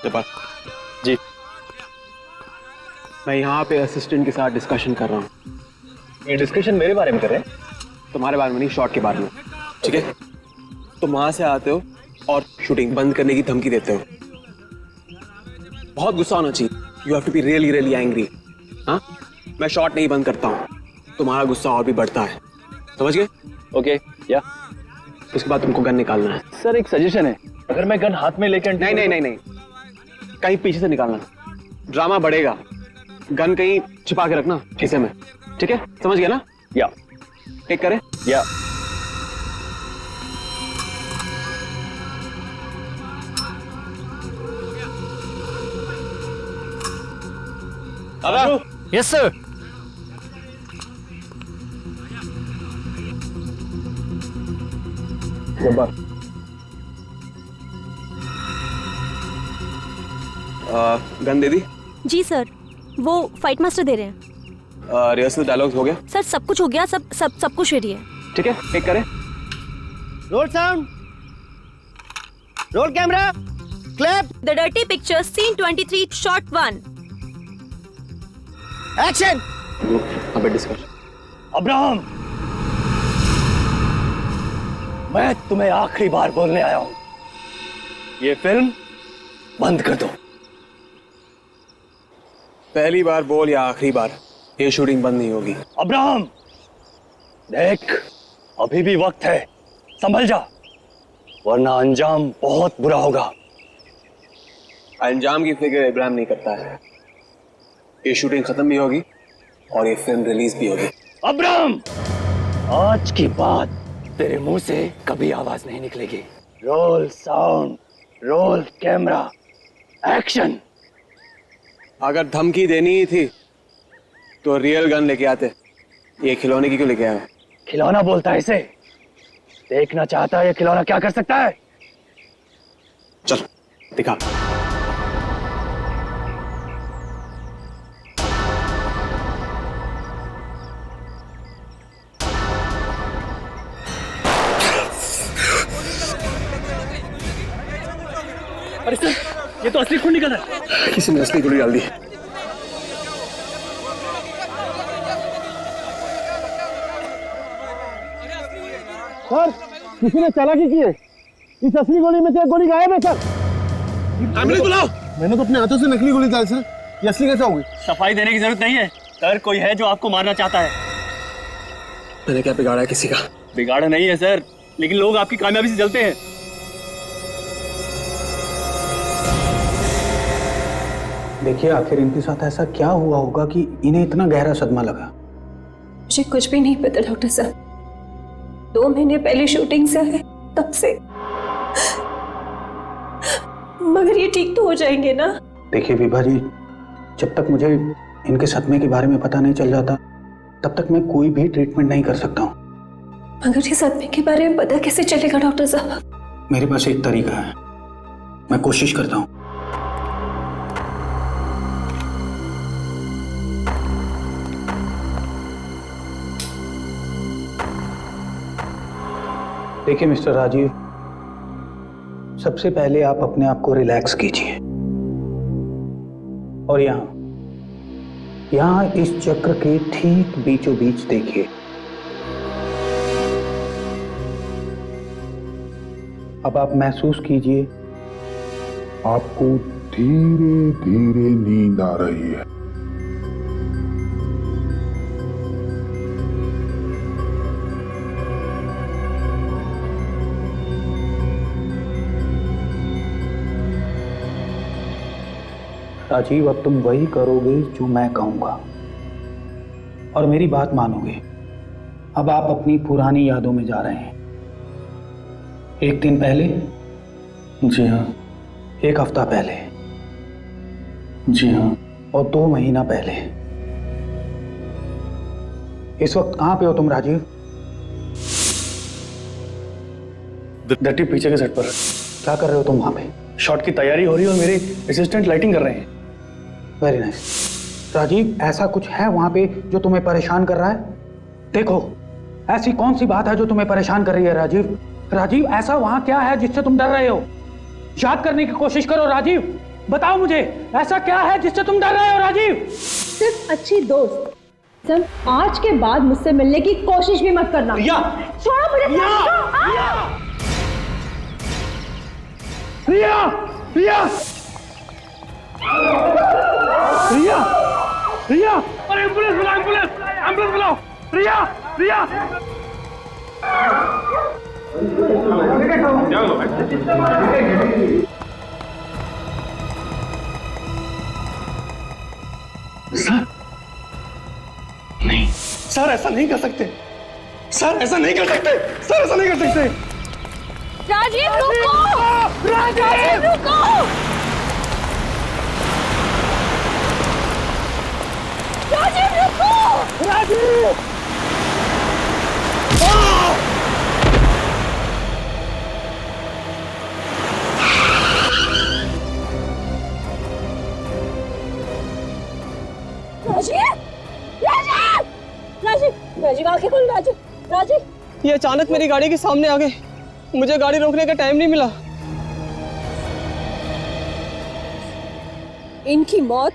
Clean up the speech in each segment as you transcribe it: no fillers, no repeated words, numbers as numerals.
जफर जी। मैं यहाँ पे असिस्टेंट के साथ डिस्कशन कर रहा हूँ। ये डिस्कशन मेरे बारे में कर रहे हैं? तुम्हारे बारे में नहीं, शॉट के बारे में। ठीक है, तुम वहां से आते हो और शूटिंग बंद करने की धमकी देते हो। बहुत गुस्सा होना चाहिए। You have to be really really angry. हाँ, मैं शॉट नहीं बंद करता हूँ, तुम्हारा गुस्सा और भी बढ़ता है। समझ गए? ओके, या उसके बाद तुमको गन निकालना है। सर एक सजेशन है, अगर मैं गन हाथ में लेकर नहीं नहीं नहीं नहीं, कहीं पीछे से निकालना, ड्रामा बढ़ेगा। गन कहीं छिपा के रखना खीसे में। ठीक है, समझ गया ना? या टेक करे या यस सर। गन दे दी? जी सर, वो फाइट मास्टर दे रहे हैं। रिहर्सल डायलॉग्स हो गया? सर सब कुछ हो गया, सब कुछ रेडी है। ठीक है, टेक करे। Roll sound, roll camera, clap, the dirty picture, scene 23, shot 1। Action. अबे डिस्कशन। अब्राहम, मैं तुम्हें आखिरी बार बोलने आया हूं, ये फिल्म बंद कर दो। पहली बार बोल या आखिरी बार, ये शूटिंग बंद नहीं होगी। अब्राहम देख, अभी भी वक्त है, संभल जा, वरना अंजाम बहुत बुरा होगा। अंजाम की फिक्र इब्राहिम नहीं करता है। ये शूटिंग खत्म भी होगी और ये फिल्म रिलीज भी होगी। अब्राहम, आज के बाद तेरे मुंह से कभी आवाज नहीं निकलेगी। Role sound, roll camera, action. अगर धमकी देनी ही थी तो रियल गन लेके आते, ये खिलौने की क्यों लेके आए? खिलौना बोलता है इसे? देखना चाहता है ये खिलौना क्या कर सकता है? चल दिखा। अरे सर, ये तो असली खून निकल रहा है। किसी ने असली गोली डाल दी। सर किसी ने चालाकी की है, इस असली गोली में से एक गोली गायब है सर। एम्बुलेंस बुलाओ। मैंने तो अपने हाथों से नकली गोली डाली सर, ये असली कैसे होगी? सफाई देने की जरूरत नहीं है सर, कोई है जो आपको मारना चाहता है। मैंने क्या बिगाड़ा है किसी का? बिगाड़ा नहीं है सर, लेकिन लोग आपकी कामयाबी से जलते हैं। देखिए, आखिर इनके साथ ऐसा क्या हुआ होगा कि इन्हें इतना गहरा सदमा लगा? मुझे कुछ भी नहीं पता डॉक्टर साहब, 2 महीने पहले शूटिंग से आए तब से। मगर ये ठीक तो हो जाएंगे ना? देखिए विभा जी, जब तक मुझे इनके सदमे के बारे में पता नहीं चल जाता तब तक मैं कोई भी ट्रीटमेंट नहीं कर सकता हूँ। मगर ये सदमे के बारे में पता कैसे चलेगा डॉक्टर साहब? मेरे पास एक तरीका है, मैं कोशिश करता हूँ। देखिए मिस्टर राजीव, सबसे पहले आप अपने आप को रिलैक्स कीजिए और यहाँ इस चक्र के ठीक बीचों बीच देखिए। अब आप महसूस कीजिए आपको धीरे धीरे नींद आ रही है। राजीव, अब तुम वही करोगे जो मैं कहूंगा और मेरी बात मानोगे। अब आप अपनी पुरानी यादों में जा रहे हैं। 1 दिन पहले, जी हाँ। 1 हफ्ता पहले, जी हाँ। और 2 महीना पहले। इस वक्त कहां पे हो तुम राजीव? डर्टी पीछे के सेट पर। क्या कर रहे हो तुम वहां पे? शॉट की तैयारी हो रही है और मेरे असिस्टेंट लाइटिंग कर रहे हैं। Very nice. राजीव, ऐसा कुछ है वहां पे जो तुम्हें परेशान कर रहा है? देखो, ऐसी कौन सी बात है जो तुम्हें परेशान कर रही है राजीव? राजीव, ऐसा वहां क्या है जिससे तुम डर रहे हो? याद करने की कोशिश करो राजीव। बताओ मुझे, ऐसा क्या है जिससे तुम डर रहे हो राजीव? सिर्फ अच्छी दोस्त। सर, आज के बाद मुझसे मिलने की कोशिश भी मत करना। रिया, छोड़ो मुझे। रिया, रिया, रिया, रिया, अरे एम्बुलेंस बुलाओ, एम्बुलेंस बुलाओ, रिया, रिया। सर नहीं, सर ऐसा नहीं कर सकते, सर ऐसा नहीं कर सकते, सर ऐसा नहीं कर सकते। राजीव रुको! राजीव रुको! राजीव रुको! राजीव, राजीव! राजीव! राजीव! राजीव आंखें खोल राजीव! राजीव! ये अचानक मेरी गाड़ी के सामने आ गए, मुझे गाड़ी रोकने का टाइम नहीं मिला। इनकी मौत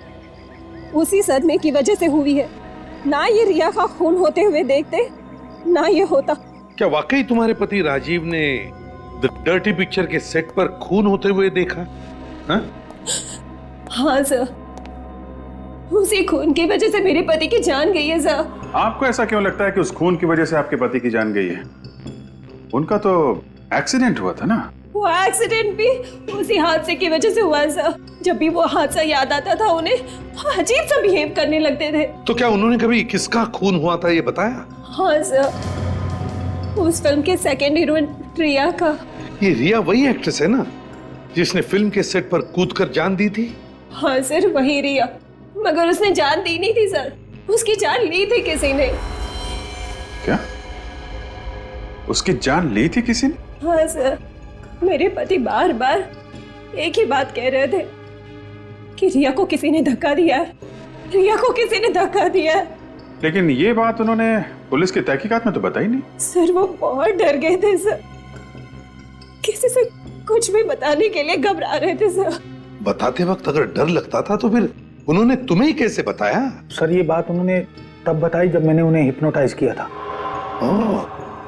उसी सदमे की वजह से हुई है। ना ये रिया का खून होते हुए देखते, ना ये होता। क्या वाकई तुम्हारे पति राजीव ने द डर्टी पिक्चर के सेट पर खून होते हुए देखा? हाँ? हाँ सर, उसी खून की वजह से मेरे पति की जान गई है सर। आपको ऐसा क्यों लगता है कि उस खून की वजह से आपके पति की जान गई है? उनका तो एक्सीडेंट हुआ था ना। वो एक्सीडेंट भी उसी हादसे की वजह से हुआ सर। जब भी वो हादसा याद आता था उन्हें अजीब सा बिहेव करने लगते थे। तो क्या उन्होंने कभी किसका खून हुआ था ये बताया? हाँ सर, उस फिल्म के सेकंड हीरोइन रिया का। ये रिया वही एक्ट्रेस है ना जिसने फिल्म के सेट पर कूदकर जान दी थी? हाँ सर, वही रिया। मगर उसने जान दी नहीं थी सर, उसकी जान ली थी किसी ने। क्या? उसकी जान ली थी किसी ने? हाँ सर, मेरे पति बार बार एक ही बात कह रहे थे कि रिया को किसी ने धक्का दिया है, रिया को किसी ने धक्का दिया है। लेकिन ये बात उन्होंने पुलिस की तहकीकात में तो बताई नहीं। सर वो बहुत डर गए थे सर, किसी से कुछ भी बताने के लिए घबरा रहे थे सर। बताते वक्त अगर डर लगता था तो फिर उन्होंने तुम्हें कैसे बताया? सर ये बात उन्होंने तब बताई जब मैंने उन्हें हिप्नोटाइज किया था।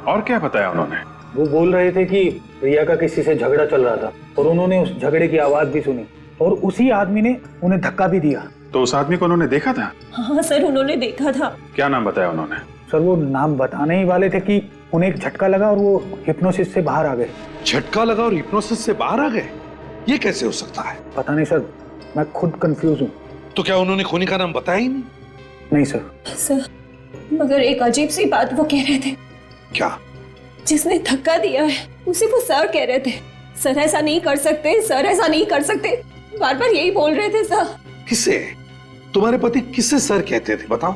और क्या बताया उन्होंने? वो बोल रहे थे कि रिया का किसी से झगड़ा चल रहा था और उन्होंने उस झगड़े की आवाज भी सुनी और उसी आदमी ने उन्हें धक्का भी दिया। तो उस आदमी को उन्होंने देखा था? हाँ सर, उन्होंने देखा था। क्या नाम बताया उन्होंने? सर वो नाम बताने ही वाले थे कि उन्हें एक झटका लगा और वो हिप्नोसिस से बाहर आ गए। झटका लगा और हिप्नोसिस से बाहर आ गए? ये कैसे हो सकता है? पता नहीं सर, मैं खुद कंफ्यूज हूँ। तो क्या उन्होंने खूनी का नाम बताया ही नहीं? नहीं सर। सर मगर एक अजीब सी बात वो कह रहे थे। क्या? जिसने धक्का दिया है उसे वो सर कह रहे थे। सर ऐसा नहीं कर सकते, सर ऐसा नहीं कर सकते, बार बार यही बोल रहे थे सर। किसे? तुम्हारे पति किसे सर कहते थे बताओ?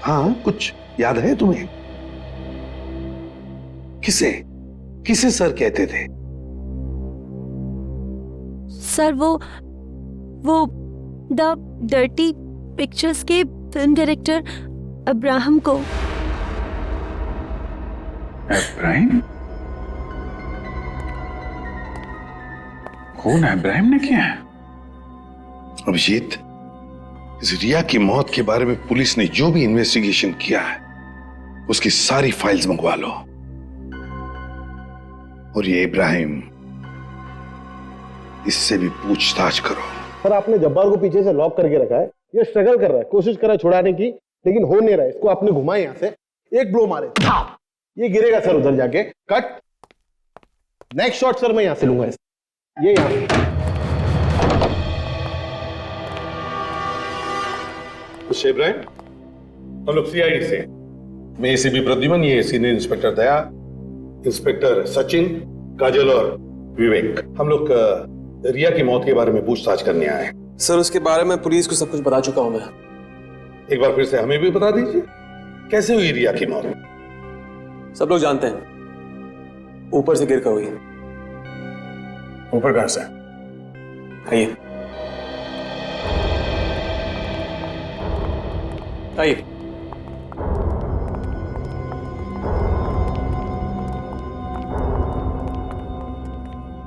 हाँ कुछ याद है तुम्हें? किसे किसे सर कहते थे? सर वो द डर्टी पिक्चर्स के फिल्म डायरेक्टर अब्राहम को। इब्राहिम? खून इब्राहिम ने किया है? अभिजीत, इस रिया की मौत के बारे में पुलिस ने जो भी इन्वेस्टिगेशन किया है उसकी सारी फाइल्स मंगवा लो। और ये इब्राहिम, इससे भी पूछताछ करो। सर आपने जब्बार को पीछे से लॉक करके रखा है, ये स्ट्रगल कर रहा है, कोशिश कर रहा है छुड़ाने की, लेकिन हो नहीं रहा है। इसको आपने घुमाए यहाँ से, एक ब्लो मारे, ये गिरेगा सर उधर जाके। कट। नेक्स्ट शॉट सर मैं यहाँ से लूंगा इसे, ये यहाँ से। इब्राहिम, हम लोग सीआईडी से, मैं एसीपी प्रद्युमन, ये सीनियर इंस्पेक्टर दया, इंस्पेक्टर सचिन, काजल और विवेक, हम लोग रिया की मौत के बारे में पूछताछ करने आए हैं। सर उसके बारे में पुलिस को सब कुछ बता चुका हूं मैं। एक बार फिर से हमें भी बता दीजिए, कैसे हुई रिया की मौत? सब लोग जानते हैं, ऊपर से गिर कर हुई। ऊपर कहां से? आइए आइए।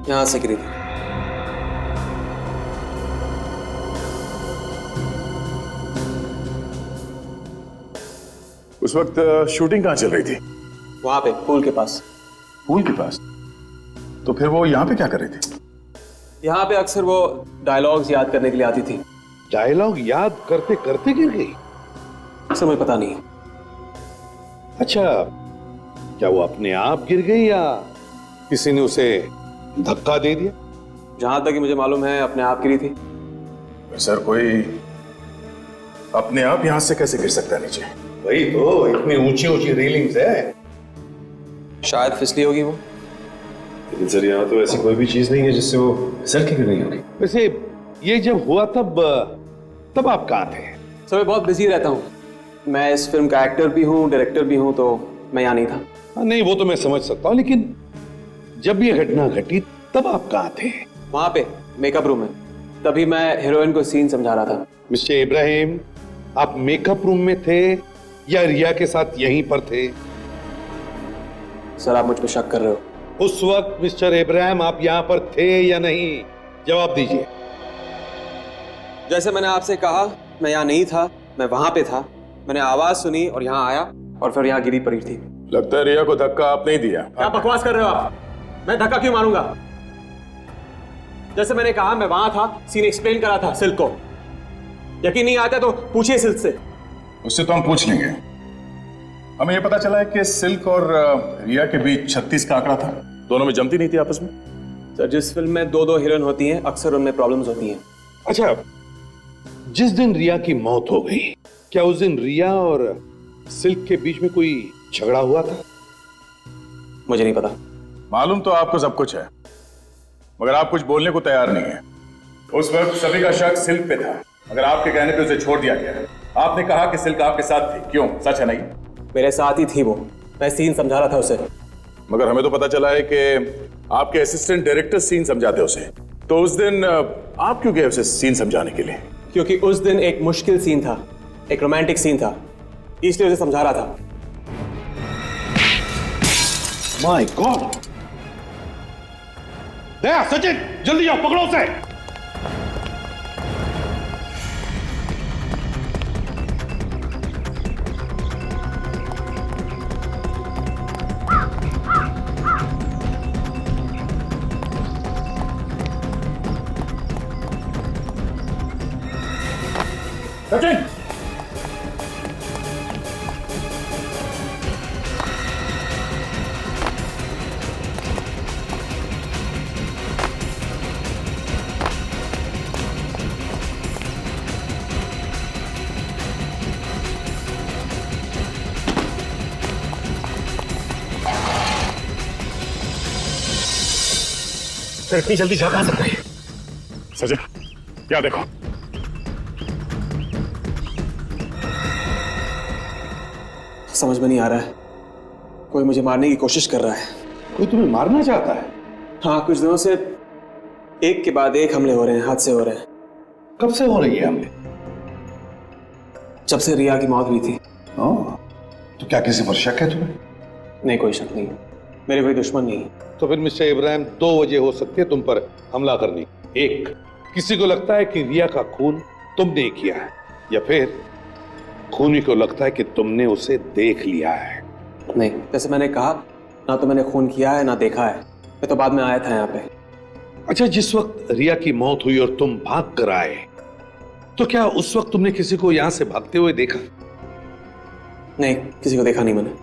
यहां से गिरी थी। उस वक्त शूटिंग कहाँ चल रही थी? वहां पे पूल के पास। पूल के पास? तो फिर वो यहाँ पे क्या कर रही थी? यहाँ पे अक्सर वो डायलॉग्स याद करने के लिए आती थी। डायलॉग याद करते करते गिर गई? अक्सर मुझे पता नहीं। अच्छा, क्या वो अपने आप गिर गई या किसी ने उसे धक्का दे दिया? जहां तक कि मुझे मालूम है अपने आप गिरी थी। सर, कोई अपने आप यहां से कैसे गिर सकता है नीचे? वही तो, इतनी ऊंची ऊंची रेलिंग्स है। शायद फिसली होगी वो। लेकिन सर यहाँ तो ऐसी कोई भी चीज नहीं है जिससे वो फिसल के गिर गई होगी। वैसे ये जब हुआ तब आप कहाँ थे? सर मैं बहुत बिजी रहता हूँ। मैं इस फिल्म का एक्टर भी हूँ, डायरेक्टर भी हूँ, तो मैं यहाँ नहीं था। नहीं, वो तो मैं समझ सकता हूँ, लेकिन जब ये घटना घटी तब आप कहाँ थे? वहां पे मेकअप रूम में। तभी मैं हीरोइन को सीन समझा रहा था। मिस्टर इब्राहिम, आप मेकअप रूम में थे या रिया के साथ यहीं पर थे? सर आप मुझ पर शक कर रहे हो? उस वक्त मिस्टर इब्राहिम आप यहां पर थे या नहीं? जवाब दीजिए। जैसे मैंने आपसे कहा, मैं यहाँ नहीं था, मैं वहां पे था। मैंने आवाज सुनी और यहाँ आया और फिर यहाँ गिरी पड़ी थी। लगता है रिया को धक्का आप नहीं दिया। क्या बकवास कर रहे हो आप? मैं धक्का क्यों मारूंगा? जैसे मैंने कहा मैं वहां था, सीन एक्सप्लेन करा था सिल्क को। यकीन नहीं आता तो पूछिए सिल्क से। उससे तो हम पूछ लेंगे। हमें यह पता चला है कि सिल्क और रिया के बीच 36 का आंकड़ा था। दोनों में जमती नहीं थी आपस में। सर जिस फिल्म में दो हीरोइन होती हैं, अक्सर उनमें प्रॉब्लम्स होती हैं। अच्छा, जिस दिन रिया की मौत हो गई, क्या उस दिन रिया और सिल्क के बीच में कोई झगड़ा हुआ था? मुझे नहीं पता। मालूम तो आपको सब कुछ है, मगर आप कुछ बोलने को तैयार नहीं है। उस वक्त सभी का शक सिल्क पे था, मगर आपके कहने पे उसे छोड़ दिया गया। आपने कहा कि सिल्क आपके साथ थी, क्यों? सच है नहीं? मेरे साथ ही थी वो। मैं सीन समझा रहा था उसे। मगर हमें तो पता चला है कि आपके असिस्टेंट डायरेक्टर सीन समझाते उसे। तो उस दिन आप क्यों गए उसे सीन समझाने के लिए? क्योंकि उस दिन एक मुश्किल सीन था, एक रोमांटिक सीन था, इसलिए उसे समझा रहा था। My God! दया, सचिन, जल्दी आओ, पकड़ो उसे। सचिन! सर इतनी जल्दी जा कहां सकते हैं? सचिन, क्या देखो? समझ में नहीं आ रहा है। कोई मुझे मारने की कोशिश कर रहा है। कोई तुम्हें मारना चाहता है? हाँ, कुछ दिनों से एक के बाद एक हमले हो रहे हैं, हादसे हो रहे हैं। कब से हो रही है हमले? जब से रिया की मौत हुई थी। तो क्या किसी पर शक है तुम्हें? नहीं, कोई शक नहीं। मेरे कोई दुश्मन नहीं। तो फिर मिस्टर इब्राहिम, 2 वजह हो सकती है तुम पर हमला करने। एक, किसी को लगता है कि रिया का खून तुमने किया है, या फिर खूनी को लगता है कि तुमने उसे देख लिया है। नहीं, जैसे मैंने कहा, ना तो मैंने खून किया है ना देखा है। मैं तो बाद में आया था यहाँ पे। अच्छा, जिस वक्त रिया की मौत हुई और तुम भाग कर आए, तो क्या उस वक्त तुमने किसी को यहां से भागते हुए देखा? नहीं, किसी को देखा नहीं मैंने।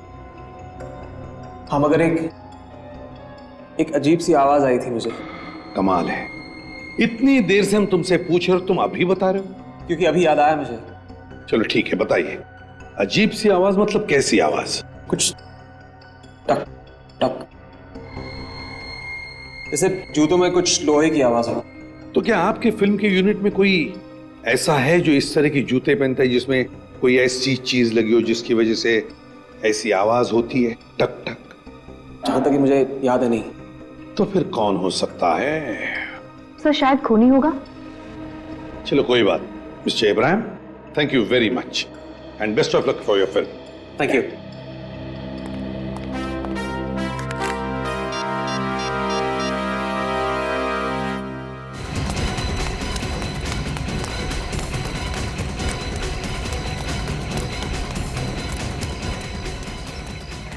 हाँ, मगर एक अजीब सी आवाज आई थी मुझे। कमाल है, इतनी देर से हम तुमसे पूछ रहे हो, तुम अभी बता रहे हो? क्योंकि अभी याद आया मुझे। चलो ठीक है, बताइए। अजीब सी आवाज मतलब कैसी आवाज? कुछ टक टक, जैसे जूतों में कुछ लोहे की आवाज हो। तो क्या आपके फिल्म के यूनिट में कोई ऐसा है जो इस तरह की जूते पहनता है, जिसमें कोई ऐसी चीज लगी हो जिसकी वजह से ऐसी आवाज होती है, टक टक? जहां तक कि मुझे याद है नहीं। तो फिर कौन हो सकता है? सर शायद खूनी होगा। चलो कोई बात। Mister Ibrahim, thank you very much and best of luck for your film. Thank you.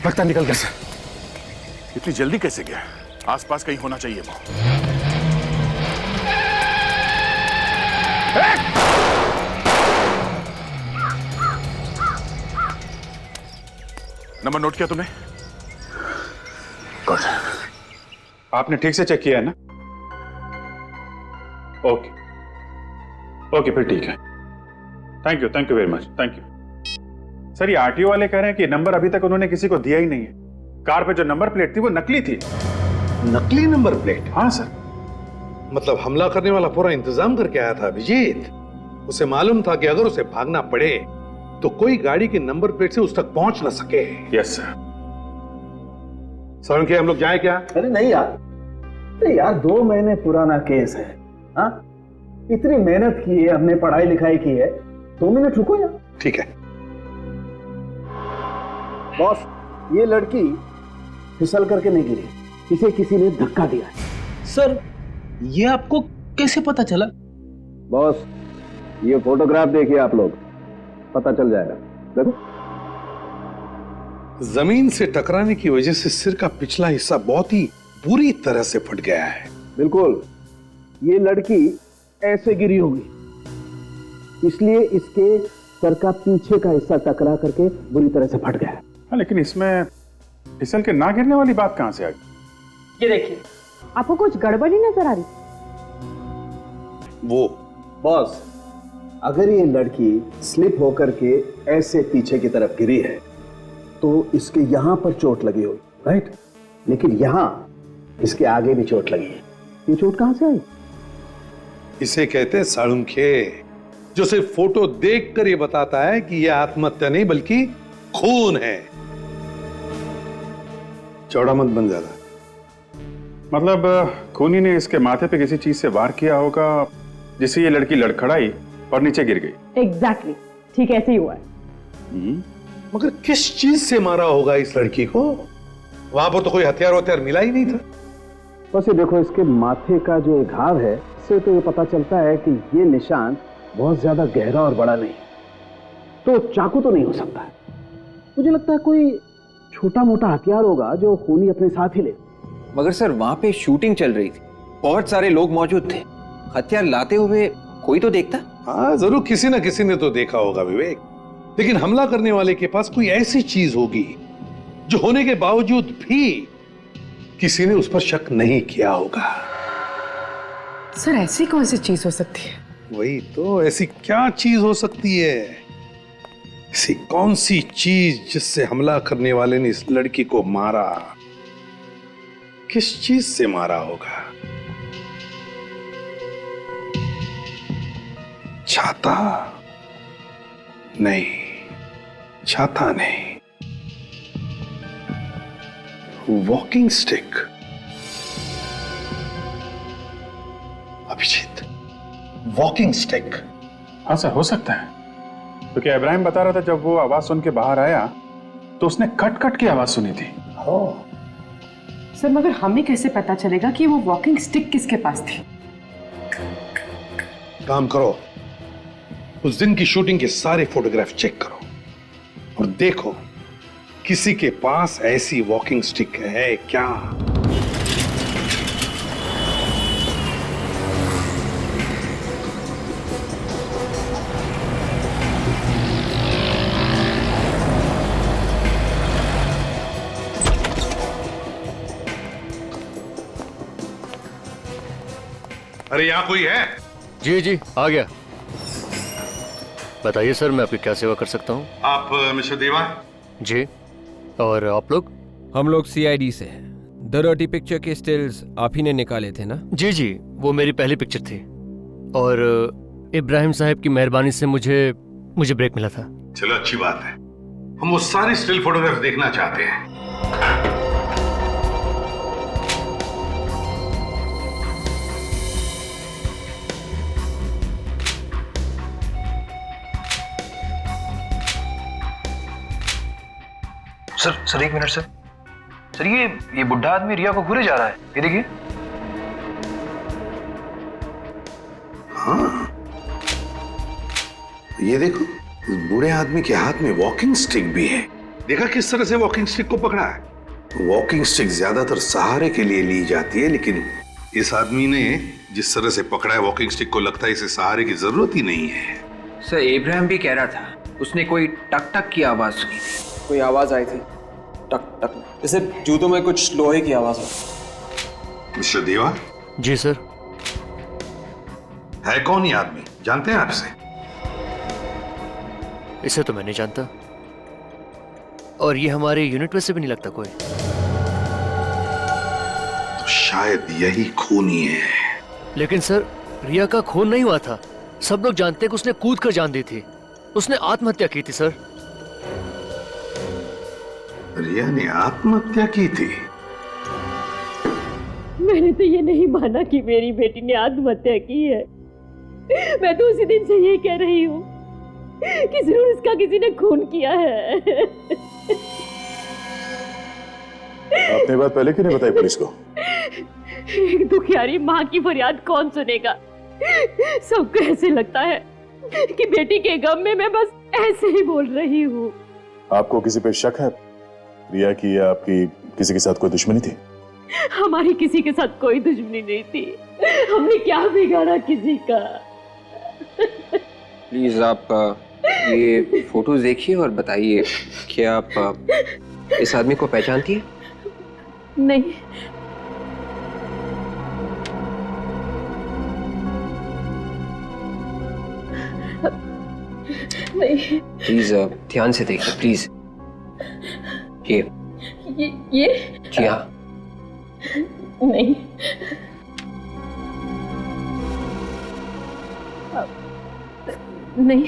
लगता है निकल गया सर। इतनी जल्दी कैसे गया? आसपास कहीं होना चाहिए वो। नंबर नोट किया तुमने? गुड। आपने ठीक से चेक किया है ना? ओके ओके, फिर ठीक है। Thank you very much, thank you. Sir, ये आरटीओ वाले कह रहे हैं कि नंबर अभी तक उन्होंने किसी को दिया ही नहीं है। कार पे जो नंबर प्लेट थी वो नकली थी। नकली नंबर प्लेट? हाँ सर। मतलब हमला करने वाला पूरा इंतजाम करके आया था अभिजीत। उसे मालूम था कि अगर उसे भागना पड़े तो कोई गाड़ी की नंबर प्लेट से उस तक पहुंच ना सके। Yes sir. सर, हम लोग जाए क्या? अरे नहीं यार, अरे यार 2 महीने पुराना केस है। हाँ, इतनी मेहनत की है, हमने पढ़ाई लिखाई की है, 2 मिनट रुको यार। ठीक है। बॉस, ये लड़की फिसल करके नहीं गिरी, इसे किसी ने धक्का दिया है। सर, ये आपको कैसे पता चला? बॉस, ये फोटोग्राफ देखिए आप लोग, पता चल जाएगा। देखो, जमीन से टकराने की वजह से सिर का पिछला हिस्सा बहुत ही बुरी तरह से फट गया है। बिल्कुल, ये लड़की ऐसे गिरी होगी, इसलिए इसके सर का पीछे का हिस्सा टकरा करके बुरी तरह से फट गया है। हाँ, लेकिन इसमें फिसल के ना गिरने वाली बात कहां से आ गई? ये देखिए, आपको कुछ गड़बड़ी नजर आ रही? वो बॉस, अगर ये लड़की स्लिप होकर के ऐसे पीछे की तरफ गिरी है तो इसके यहां पर चोट लगी होगी, राइट? लेकिन यहां इसके आगे भी चोट लगी है। ये चोट कहां से आई? इसे कहते हैं साळुंखे, जो सिर्फ फोटो देखकर ये बताता है कि यह आत्महत्या नहीं बल्कि खून है। चौड़ा मत बन ज्यादा। मतलब खूनी ने इसके माथे पे किसी चीज से वार किया होगा जिससे ये लड़की लड़खड़ाई और नीचे गिर गई। एग्जैक्टली, ठीक ऐसे ही हुआ है। मगर किस चीज से मारा होगा इस लड़की को? वहां पर तो कोई हथियार मिला ही नहीं था। बस ये देखो, इसके माथे का जो घाव है, इससे तो ये पता चलता है कि ये निशान बहुत ज्यादा गहरा और बड़ा नहीं, तो चाकू तो नहीं हो सकता है। मुझे लगता है कोई छोटा मोटा हथियार होगा जो खूनी अपने साथ ही ले। मगर सर, वहां पे शूटिंग चल रही थी, बहुत सारे लोग मौजूद थे, हथियार लाते हुए कोई तो देखता। हाँ, जरूर किसी ना किसी ने तो देखा होगा विवेक, लेकिन हमला करने वाले के पास कोई ऐसी चीज होगी जो होने के बावजूद भी किसी ने उस पर शक नहीं किया होगा। सर, ऐसी कौन सी चीज हो सकती है? वही तो, ऐसी क्या चीज हो सकती है? ऐसी कौन सी चीज जिससे हमला करने वाले ने इस लड़की को मारा? किस चीज से मारा होगा? छाता नहीं, छाता नहीं, walking stick. Abhijit, walking stick. हाँ सर, हो सकता है, क्योंकि इब्राहिम बता रहा था जब वो आवाज सुन के बाहर आया तो उसने कट कट की आवाज सुनी थी। सर, मगर हमें कैसे पता चलेगा कि वो वॉकिंग स्टिक किसके पास थी? काम करो, उस दिन की शूटिंग के सारे फोटोग्राफ चेक करो और देखो किसी के पास ऐसी वॉकिंग स्टिक है क्या। अरे यहां कोई है? जी जी, आ गया। बताइए सर, मैं आपकी क्या सेवा कर सकता हूँ? आप मिस्टर देवा? जी, और आप लोग? हम लोग सीआईडी से हैं। द डर्टी पिक्चर के स्टिल्स आप ही ने निकाले थे ना? जी जी, वो मेरी पहली पिक्चर थी और इब्राहिम साहब की मेहरबानी से मुझे ब्रेक मिला था। चलो अच्छी बात है, हम वो सारे स्टिल फोटोग्राफ देखना चाहते हैं। सर 1 मिनट सर, ये बुढ़ा आदमी रिया को घूरे जा रहा है, ये देखिए। हाँ, ये देखो, इस बूढ़े आदमी के हाथ में वॉकिंग स्टिक भी है। देखा किस तरह से वॉकिंग स्टिक को पकड़ा है? वॉकिंग स्टिक ज्यादातर सहारे के लिए ली जाती है, लेकिन इस आदमी ने जिस तरह से पकड़ा है वॉकिंग स्टिक को, लगता है इसे सहारे की जरूरत ही नहीं है। सर इब्राहिम भी कह रहा था उसने कोई टक टक की आवाज सुनी थी। कोई आवाज आई थी, टक टक, जैसे जूतों में कुछ लोहे की आवाज हो। मिस्टर देवा। जी सर। है कौन ये आदमी, जानते हैं आपसे? इसे तो मैं नहीं जानता, और ये हमारे यूनिट में से भी नहीं लगता कोई। तो शायद यही खूनी है। लेकिन सर रिया का खून नहीं हुआ था। सब लोग जानते हैं कि उसने कूद कर जान दी थी। उसने आत्महत्या की थी सर। रिया ने आत्महत्या की थी? मैंने तो ये नहीं माना कि मेरी बेटी ने आत्महत्या की है। मैं तो उसी दिन से ये कह रही हूँ कि जरूर इसका किसी ने खून किया है। आपने बात पहले क्यों नहीं बताई पुलिस को? एक दुखियारी माँ की फरियाद कौन सुनेगा? सबको ऐसे लगता है कि बेटी के गम में मैं बस ऐसे ही बोल रही हूँ। आपको किसी पे शक है? रिया की या आपकी किसी के साथ कोई दुश्मनी थी? हमारी किसी के साथ कोई दुश्मनी नहीं थी। हमने क्या बिगाड़ा किसी का? प्लीज आप ये फोटोज देखिए और बताइए, क्या आप इस आदमी को पहचानती है? नहीं। नहीं। प्लीज ध्यान से देखिए प्लीज। ये जी हाँ। नहीं। नहीं।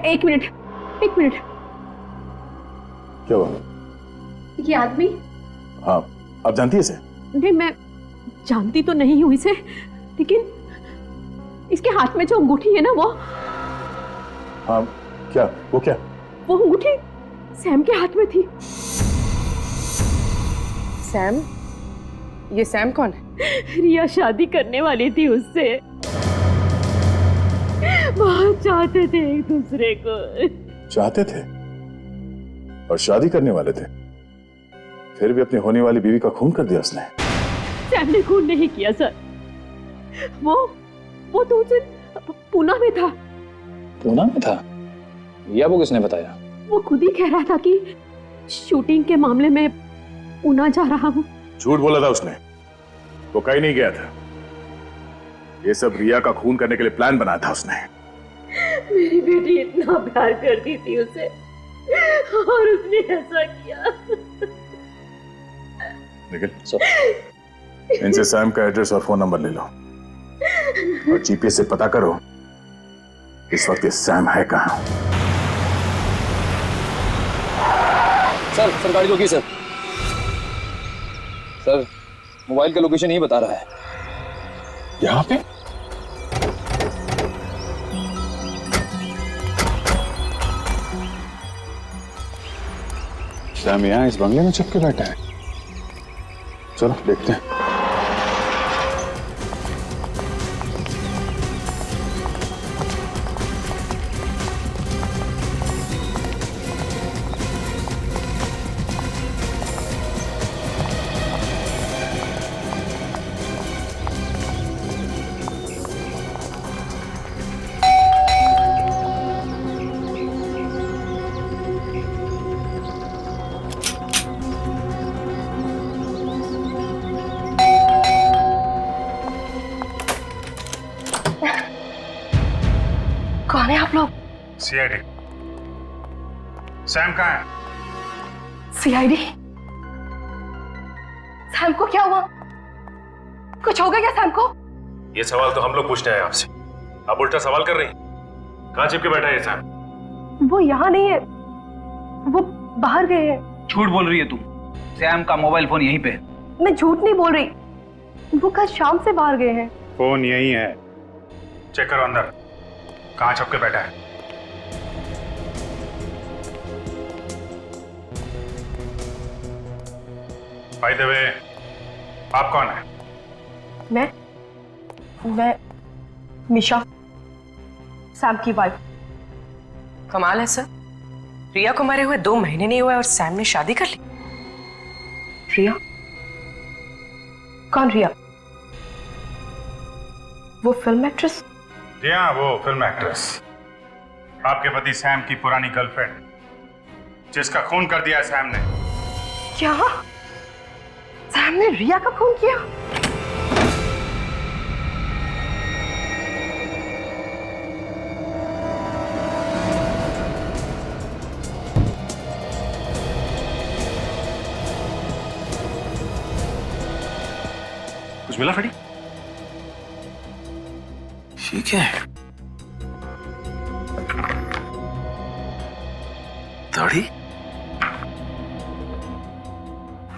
एक मिनट। क्या हुआ? ये आदमी? हाँ, आप जानती है इसे? नहीं, मैं जानती तो नहीं हूँ इसे, लेकिन इसके हाथ में जो अंगूठी है ना वो। हाँ, क्या? वो क्या? वो अंगूठी सैम के हाथ में थी। सैम? ये सैम कौन है? रिया शादी करने वाली थी उससे। बहुत चाहते थे एक दूसरे को। चाहते थे और शादी करने वाले थे, फिर भी अपनी होने वाली बीवी का खून कर दिया उसने। सैम ने खून नहीं किया सर। वो तो उस दिन पूना में था। पूना में था? या वो किसने बताया? वो खुद ही कह रहा था कि शूटिंग के मामले में पूना जा रहा हूँ। झूठ बोला था उसने, वो कहीं नहीं गया था। ये सब रिया का खून करने के लिए प्लान बनाया था उसने। मेरी बेटी इतना प्यार करती थी उसे, और उसने ऐसा किया। लेकिन इनसे सैम का एड्रेस और फोन नंबर ले लो और जीपीएस से पता करो इस वक्त ये सैम है कहाँ। सर गाड़ी रोकी सर। सर मोबाइल का लोकेशन यही बता रहा है। यहाँ पे? सैम यहाँ इस बंगले में छुप के बैठा है। चलो देखते हैं। कौन है आप लोग? सीआईडी। सैम कहाँ है? सीआईडी? सैम को क्या हुआ? कुछ हो गया क्या सैम को? ये सवाल तो हम लोग पूछते हैं आपसे, आप उल्टा सवाल कर रही हैं। कहाँ चिपके बैठा है ये सैम? वो यहाँ नहीं है, वो बाहर गए हैं। झूठ बोल रही है तुम। सैम का मोबाइल फोन यहीं पे। मैं झूठ नहीं बोल रही, वो कल शाम से बाहर गए हैं। फोन यहीं है, चेक करो अंदर कहाँ छुप के बैठा है। बाय द वे, आप कौन है? मैं मिशा, सैम की वाइफ। कमाल है सर, रिया को मरे हुए 2 महीने नहीं हुए और सैम ने शादी कर ली। रिया? कौन रिया? वो फिल्म एक्ट्रेस? जी हाँ, वो फिल्म एक्ट्रेस, आपके पति सैम की पुरानी गर्लफ्रेंड, जिसका खून कर दिया सैम ने। क्या? सैम ने रिया का खून किया? कुछ मिला फटी? ठीक है। दाढ़ी,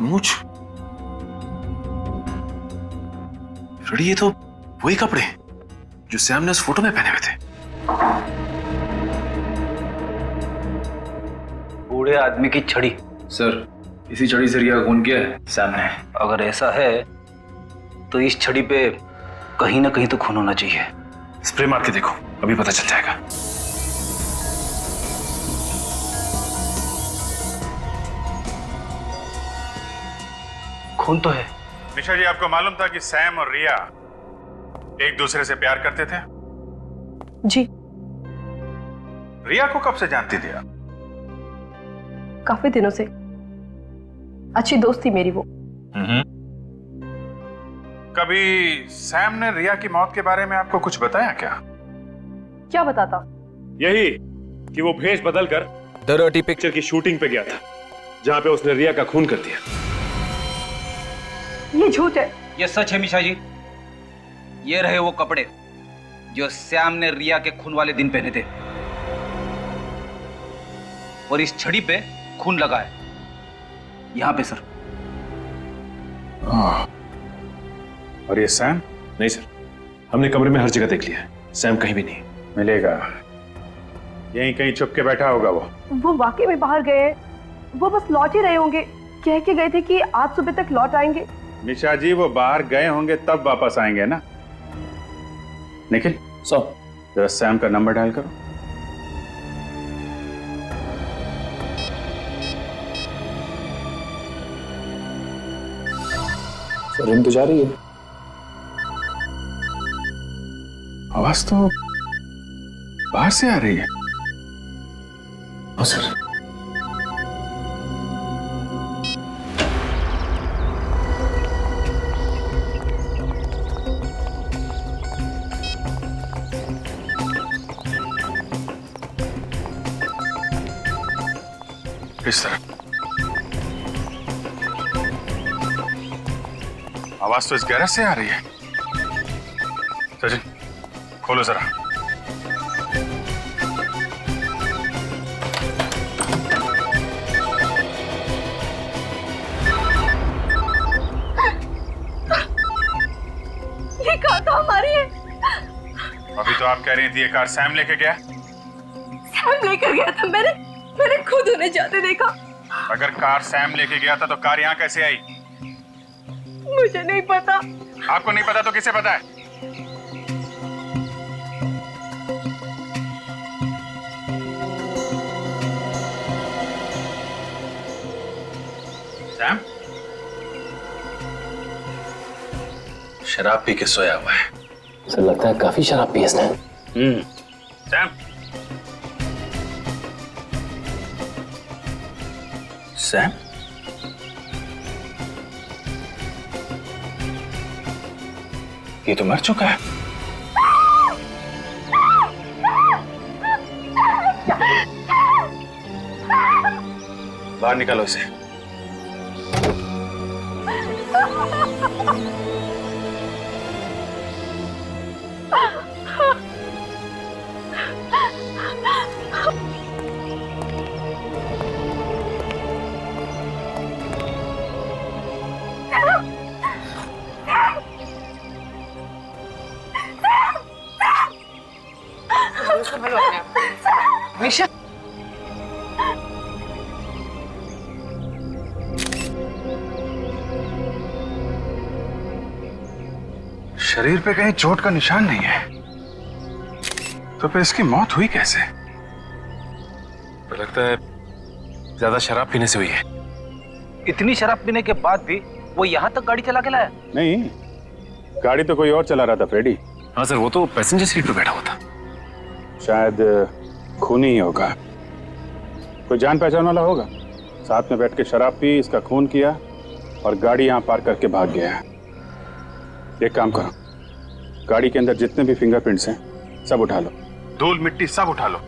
मूंछ, फ्रेडी, ये तो वही कपड़े जो सैम ने उस फोटो में पहने हुए थे। बूढ़े आदमी की छड़ी। सर, इसी छड़ी से रिया का खून किया है सैम ने। अगर ऐसा है तो इस छड़ी पे कहीं ना कहीं तो खून होना चाहिए। स्प्रे मार के देखो, अभी पता चल जाएगा। खून तो है। निशा जी, आपको मालूम था कि सैम और रिया एक दूसरे से प्यार करते थे? जी। रिया को कब से जानती थी आप? काफी दिनों से। अच्छी दोस्त थी मेरी वो। कभी सैम ने रिया की मौत के बारे में आपको कुछ बताया क्या? क्या बताता? यही कि वो भेष बदलकर द डर्टी पिक्चर की शूटिंग पे गया था, जहां पे उसने रिया का खून कर दिया। ये झूठ है। ये सच है मिशा जी। ये रहे वो कपड़े जो सैम ने रिया के खून वाले दिन पहने थे, और इस छड़ी पे खून लगा है, यहां पे सर। और ये सैम? नहीं सर, हमने कमरे में हर जगह देख लिया है, सैम कहीं भी नहीं मिलेगा। यहीं कहीं छुप के बैठा होगा वो वाकई में बाहर गए हैं। वो बस लौट ही रहे होंगे। कह के गए थे कि आज सुबह तक लौट आएंगे। निशा जी, वो बाहर गए होंगे तब वापस आएंगे ना। निखिल, जरा सैम का नंबर डायल करो। सर, रिंग तो जा रही है। आवाज तो बाहर से आ रही है। सर, इस तरफ आवाज तो इस गैरेज से आ रही है। सचिन, खोलो जरा। ये कार तो हमारी है। अभी तो आप कह रही थी ये कार सैम लेके गया। सैम लेकर गया था। मैंने खुद उन्हें जाते देखा। अगर कार सैम लेके गया था तो कार यहाँ कैसे आई? मुझे नहीं पता। आपको नहीं पता तो किसे पता है? सैम शराब पी के सोया हुआ है। सर, लगता है काफी शराब पी इसने। सैम, सैम, ये तो मर चुका है। बाहर निकालो इसे। निशा, शरीर पे कहीं चोट का निशान नहीं है, तो फिर इसकी मौत हुई कैसे? तो लगता है ज्यादा शराब पीने से हुई है। इतनी शराब पीने के बाद भी वो यहाँ तक गाड़ी चला के लाया? नहीं, गाड़ी तो कोई और चला रहा था फ्रेडी। हाँ सर, वो तो पैसेंजर सीट पे बैठा हुआ था। शायद खूनी ही होगा, कोई जान पहचान वाला होगा। साथ में बैठ के शराब पी, इसका खून किया और गाड़ी यहाँ पार्क करके भाग गया। एक काम करो, गाड़ी के अंदर जितने भी फिंगरप्रिंट्स हैं सब उठा लो, धूल मिट्टी सब उठा लो।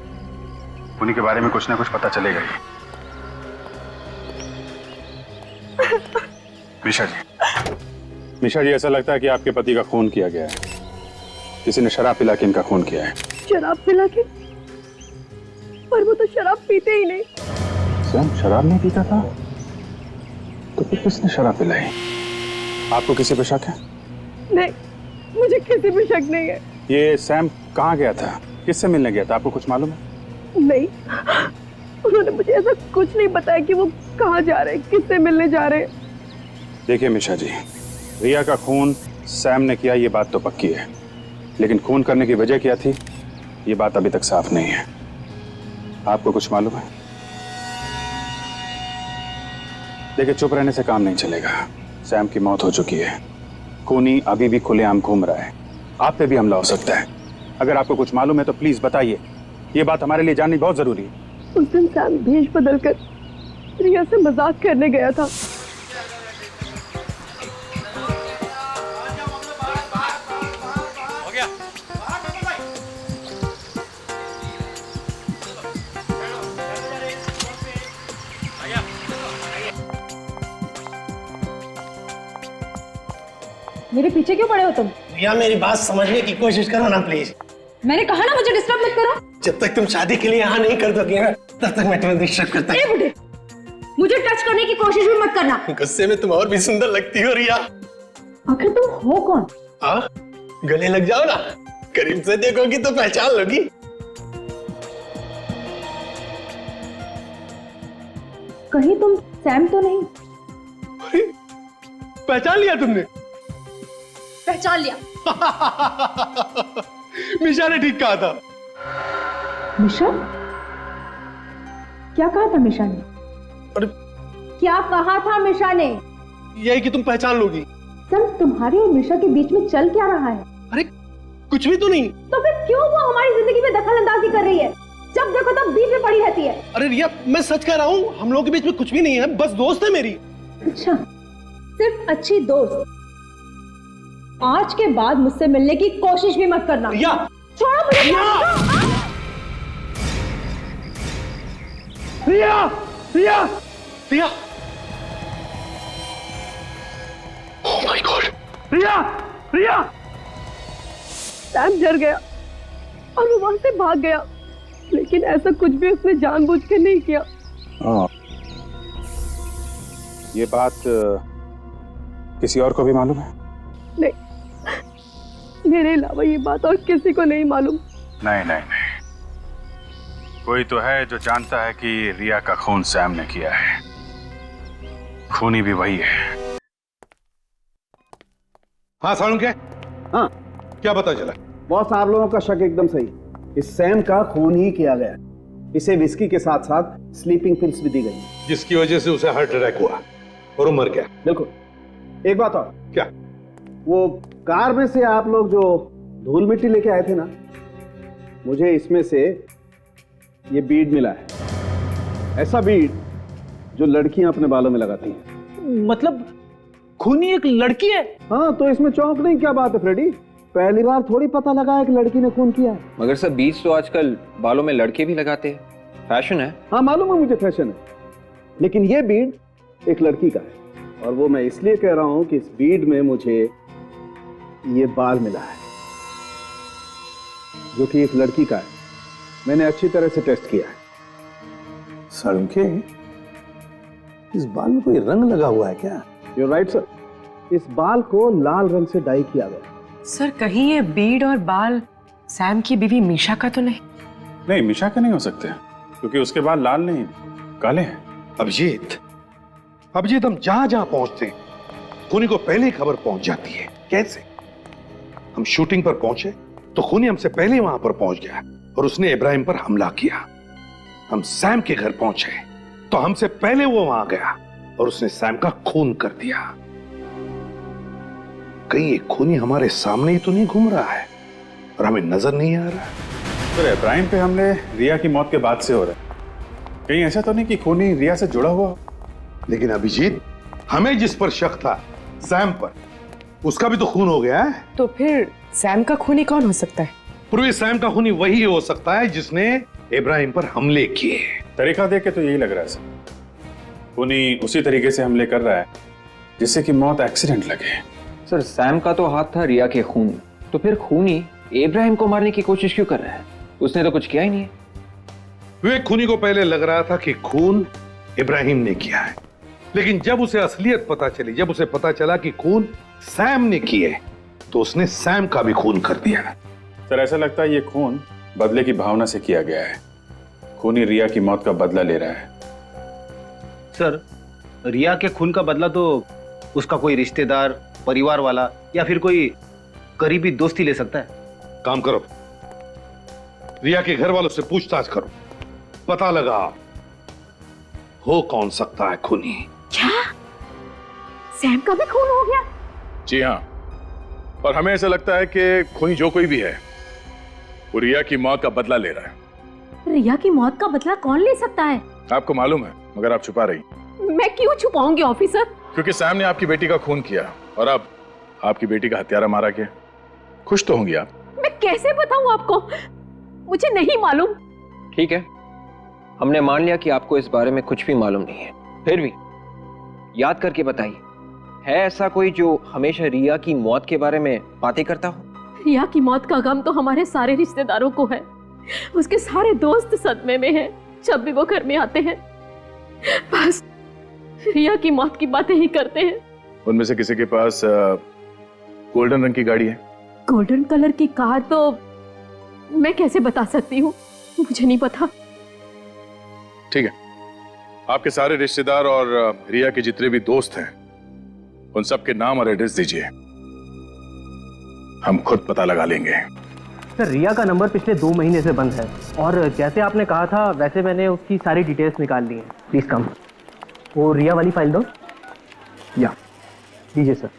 उन्हीं के बारे में कुछ ना कुछ पता चलेगा ही। मिशा जी, ऐसा लगता है कि आपके पति का खून किया गया है। किसी ने शराब पिला के इनका खून किया है। शराब पिला के? पर वो तो शराब पीते ही नहीं। सैम शराब नहीं पीता था तो फिर किसने शराब पिलाई? आपको किसी पे शक है? नहीं, मुझे किसी पे शक नहीं है। ये सैम कहाँ गया था, किससे मिलने गया था, आपको कुछ मालूम है? नहीं, उन्होंने मुझे ऐसा कुछ नहीं बताया कि वो कहाँ जा रहे हैं, किससे मिलने जा रहे हैं। देखिए मिशा जी, रिया का खून सैम ने किया ये बात तो पक्की है, लेकिन खून करने की वजह क्या थी ये बात अभी तक साफ नहीं है। आपको कुछ मालूम है? देखिए, चुप रहने से काम नहीं चलेगा। सैम की मौत हो चुकी है, खूनी अभी भी खुलेआम घूम रहा है, आप पे भी हमला हो सकता है। अगर आपको कुछ मालूम है तो प्लीज बताइए, ये बात हमारे लिए जाननी बहुत जरूरी है। उस दिन सैम भेष बदलकर रिया से मजाक करने गया था। मेरे पीछे क्यों पड़े हो तुम? रिया, मेरी बात समझने की कोशिश करो ना प्लीज। मैंने कहा ना मुझे डिस्टर्ब मत करो। जब तक तुम शादी के लिए हाँ नहीं कर दोगे ना, तब तक मैं तुम्हें डिस्टर्ब करता ए बुढ़े, मुझे टच करने की कोशिश भी मत करना। गुस्से में तुम और भी सुंदर लगती हो रिया। आखिर तुम हो कौन? हाँ, गले लग जाओ ना, करीब से देखोगी तो पहचान लोगी। कहीं तुम सैम तो नहीं? पहचान लिया तुमने? पहचान लिया। मिशा ने ठीक कहा था। मिशा? क्या कहा था मिशा ने? अरे क्या कहा था मिशा ने? यही कि तुम पहचान लोगी। सर, तुम्हारे और मिशा के बीच में चल क्या रहा है? अरे कुछ भी तो नहीं। तो फिर क्यों वो हमारी जिंदगी में दखल अंदाजी कर रही है? जब देखो तब बीच में पड़ी रहती है। अरे रिया, मैं सच कह रहा हूँ, हम लोगों के बीच में कुछ भी नहीं है, बस दोस्त है मेरी। अच्छा, सिर्फ अच्छी दोस्त। आज के बाद मुझसे मिलने की कोशिश भी मत करना। रिया, छोड़ो मुझे। Riya, Riya, Riya, oh my God, Riya, Riya. Sam डर गया और वो वहां से भाग गया, लेकिन ऐसा कुछ भी उसने जानबूझ के नहीं किया। ये बात किसी और को भी मालूम है? नहीं, मेरे अलावा ये बात और किसी को नहीं मालूम। नहीं नहीं नहीं, कोई तो है जो जानता है कि रिया का खून सैम ने किया है। खूनी भी वही है। हाँ सालू, क्या? हाँ, क्या पता चला? बॉस, आप लोगों का शक एकदम सही। इस सैम का खून ही किया गया। इसे विस्की के साथ साथ स्लीपिंग पिल्स भी दी गई, जिसकी वजह से उसे हार्ट अटैक हुआ और वो मर गया। बिल्कुल। एक बात और। क्या? वो कार में से आप लोग जो धूल मिट्टी लेके आए थे ना, मुझे इसमें से ये बीड मिला है। ऐसा बीड जो लड़कियां अपने बालों में लगाती हैं। मतलब खूनी एक लड़की है? हाँ, तो इसमें चौंकने की क्या बात है फ्रेडी? पहली बार थोड़ी पता लगा है कि लड़की ने खून किया है। मगर सर, बीज तो आजकल बालों में लड़के भी लगाते हैं, फैशन है। हाँ मालूम है मुझे, फैशन है, लेकिन ये बीड एक लड़की का है। और वो मैं इसलिए कह रहा हूं कि इस बीड में मुझे ये बाल मिला है जो कि एक लड़की का है। मैंने अच्छी तरह से टेस्ट किया है। सड़के, इस बाल में कोई रंग लगा हुआ है क्या? You're right, sir. इस बाल को लाल रंग से डाई किया गया। सर, कहीं ये बीड और बाल सैम की बीवी मीशा का तो नहीं? नहीं, मीशा के नहीं हो सकते, क्योंकि उसके बाल लाल नहीं काले हैं। अभिजीत, हम जहां जहां पहुंचते हैं खूनी को पहले ही खबर पहुंच जाती है। कैसे? हम शूटिंग पर पहुंचे तो खूनी हमसे पहले वहां पर पहुंच गया और उसने इब्राहिम पर हमला किया। हम सैम के घर पहुंचे तो हमसे पहले वो वहां गया और उसने सैम का खून कर दिया। कहीं एक खूनी हमारे सामने ही तो नहीं घूम रहा है और हमें नजर नहीं आ रहा है। सर इब्राहिम पे हमले रिया की मौत के बाद से हो रहे हैं। कहीं ऐसा तो नहीं कि खूनी रिया से जुड़ा हुआ? लेकिन अभिजीत, हमें जिस पर शक था सैम पर, उसका भी तो खून हो गया है। तो फिर सैम का खूनी कौन हो सकता है? पूर्वी सैम का खूनी वही हो सकता है जिसने इब्राहिम पर हमले किए। तरीका देख के तो यही लग रहा है सर, खूनी उसी तरीके से हमले कर रहा है जिससे कि मौत एक्सीडेंट लगे। सर सैम का तो हाथ था रिया के खून में, तो फिर खूनी इब्राहिम को मारने की कोशिश क्यों कर रहा है? उसने तो कुछ किया ही नहीं है। विवेक खूनी को पहले लग रहा था कि खून इब्राहिम ने किया है, लेकिन जब उसे असलियत पता चली, जब उसे पता चला कि खून सैम ने किए, तो उसने सैम का भी खून कर दिया। सर ऐसा लगता है ये खून बदले की भावना से किया गया है। खूनी रिया की मौत का बदला ले रहा है। सर रिया के खून का बदला तो उसका कोई रिश्तेदार, परिवार वाला या फिर कोई करीबी दोस्त ही ले सकता है। काम करो, रिया के घर वालों से पूछताछ करो, पता लगा हो कौन सकता है खूनी। क्या सैम का भी खून हो गया? जी हाँ, और हमें ऐसा लगता है कि खूनी जो कोई भी है वो रिया की मौत का बदला ले रहा है। रिया की मौत का बदला कौन ले सकता है? आपको मालूम है मगर आप छुपा रही। मैं क्यों छुपाऊंगी ऑफिसर? क्योंकि सैम ने आपकी बेटी का खून किया और अब आपकी बेटी का हत्यारा मारा गया। खुश तो होंगी आप। मैं कैसे बताऊं आपको, मुझे नहीं मालूम। ठीक है, हमने मान लिया कि आपको इस बारे में कुछ भी मालूम नहीं है। फिर भी याद करके बताइए, है ऐसा कोई जो हमेशा रिया की मौत के बारे में बातें करता हो? रिया की मौत का गम तो हमारे सारे रिश्तेदारों को है। उसके सारे दोस्त सदमे में हैं। जब भी वो घर में आते हैं बस रिया की मौत की बातें ही करते हैं। उनमें से किसी के पास गोल्डन रंग की गाड़ी है? गोल्डन कलर की कार तो मैं कैसे बता सकती हूँ, मुझे नहीं पता। ठीक है, आपके सारे रिश्तेदार और रिया के जितने भी दोस्त हैं उन सबके नाम और एड्रेस दीजिए, हम खुद पता लगा लेंगे। सर रिया का नंबर पिछले 2 महीने से बंद है और जैसे आपने कहा था वैसे मैंने उसकी सारी डिटेल्स निकाल ली हैं। Please come. वो रिया वाली फाइल दो। या दीजिए सर।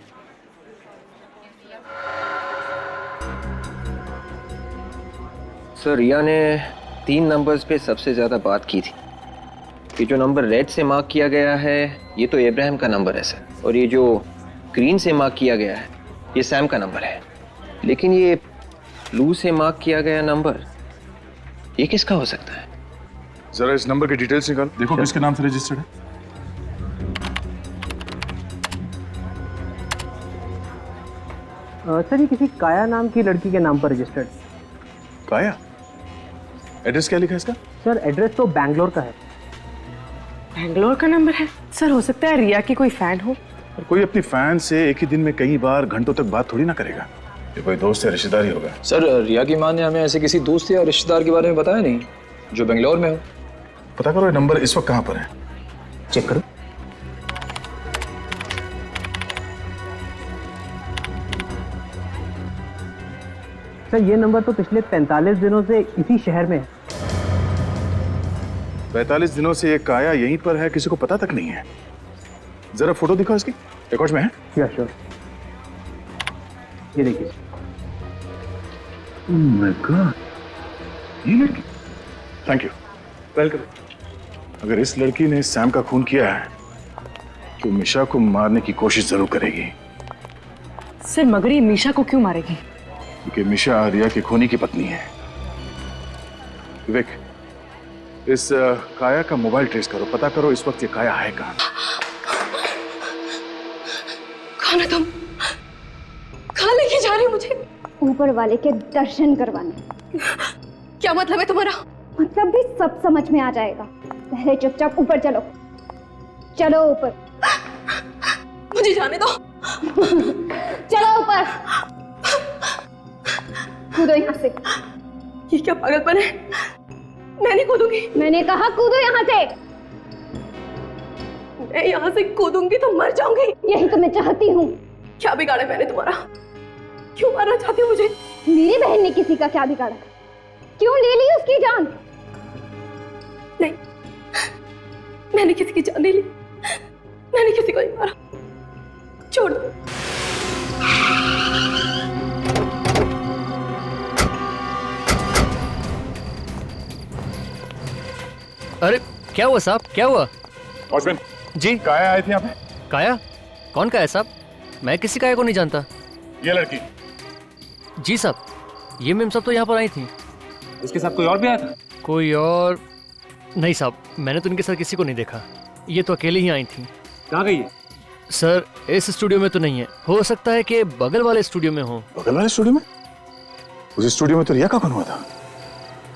सर रिया ने 3 नंबर्स पे सबसे ज्यादा बात की थी। ये जो नंबर रेड से मार्क किया गया है ये तो इब्राहिम का नंबर है सर, और ये जो ग्रीन से मार्क किया गया है ये सैम का नंबर है। लेकिन ये ब्लू से मार्क किया गया नंबर ये किसका हो सकता है? जरा इस नंबर की डिटेल्स निकाल, देखो किसके नाम से रजिस्टर्ड है। सर ये किसी काया नाम की लड़की के नाम पर रजिस्टर्ड। काया? एड्रेस क्या लिखा है इसका? सर एड्रेस तो बैंगलोर का है। बैंगलोर का नंबर है? सर हो सकता है रिया की कोई फैन हो। और कोई अपनी फैन से एक ही दिन में कई बार घंटों तक बात थोड़ी ना करेगा। ये कोई दोस्त या रिश्तेदार ही होगा। सर रिया की मां ने हमें ऐसे किसी दोस्त या रिश्तेदार के बारे में बताया नहीं जो बेंगलोर में हो। पता करो ये नंबर इस वक्त कहां पर है, चेक करो। सर ये नंबर तो पिछले 45 दिनों से इसी शहर में है। 45 दिनों से ये काया यहीं पर है, किसी को पता तक नहीं है। जरा फोटो दिखाओ इसकी, रिकॉर्ड्स में है? या श्योर, ये देखिए। ओह माय गॉड, ये लड़की। Thank you, welcome. अगर इस लड़की ने सैम का खून किया है तो मिशा को मारने की कोशिश जरूर करेगी। सर मगर ये मीशा को क्यों मारेगी? क्योंकि मिशा रिया की खूनी की पत्नी है। विवेक, इस काया का मोबाइल ट्रेस करो, पता करो इस वक्त ये काया है कहां। कौन है तुम? कहां लेके जा रही हो मुझे? ऊपर वाले के दर्शन करवाने। क्या मतलब है तुम्हारा? मतलब भी सब समझ में आ जाएगा। पहले चुपचाप ऊपर चलो, चलो ऊपर। मुझे जाने दो। चलो ऊपर, कूदो यहाँ से। ये क्या पागलपन है? मैं नहीं कूदूंगी। मैंने कहा कूदो यहाँ से। मैं यहाँ से कूदूंगी तो मर जाऊंगी। यही तो मैं चाहती हूँ। क्या बिगाड़ा मैंने तुम्हारा? क्यों मारना चाहती हो मुझे? मेरी बहन ने किसी का क्या बिगाड़ा? क्यों ले ली उसकी जान? नहीं, मैंने किसी की जान नहीं ली, मैंने किसी को नहीं मारा, छोड़ दो। अरे क्या हुआ साहब, क्या हुआ? वॉचमैन जी, काया आए थे यहाँ पे? काया? कौन काया साहब? मैं किसी काया को नहीं जानता। ये लड़की? जी साहब, ये मैम सब तो यहाँ पर आई थी। इसके साथ कोई और भी आया था? कोई और नहीं साहब, मैंने तो इनके साथ किसी को नहीं देखा। ये तो अकेले ही आई थी। कहाँ गई है? सर इस स्टूडियो में तो नहीं है, हो सकता है कि बगल वाले स्टूडियो में हो। बगल वाले स्टूडियो में? उस स्टूडियो में तो रिया का कौन हुआ था?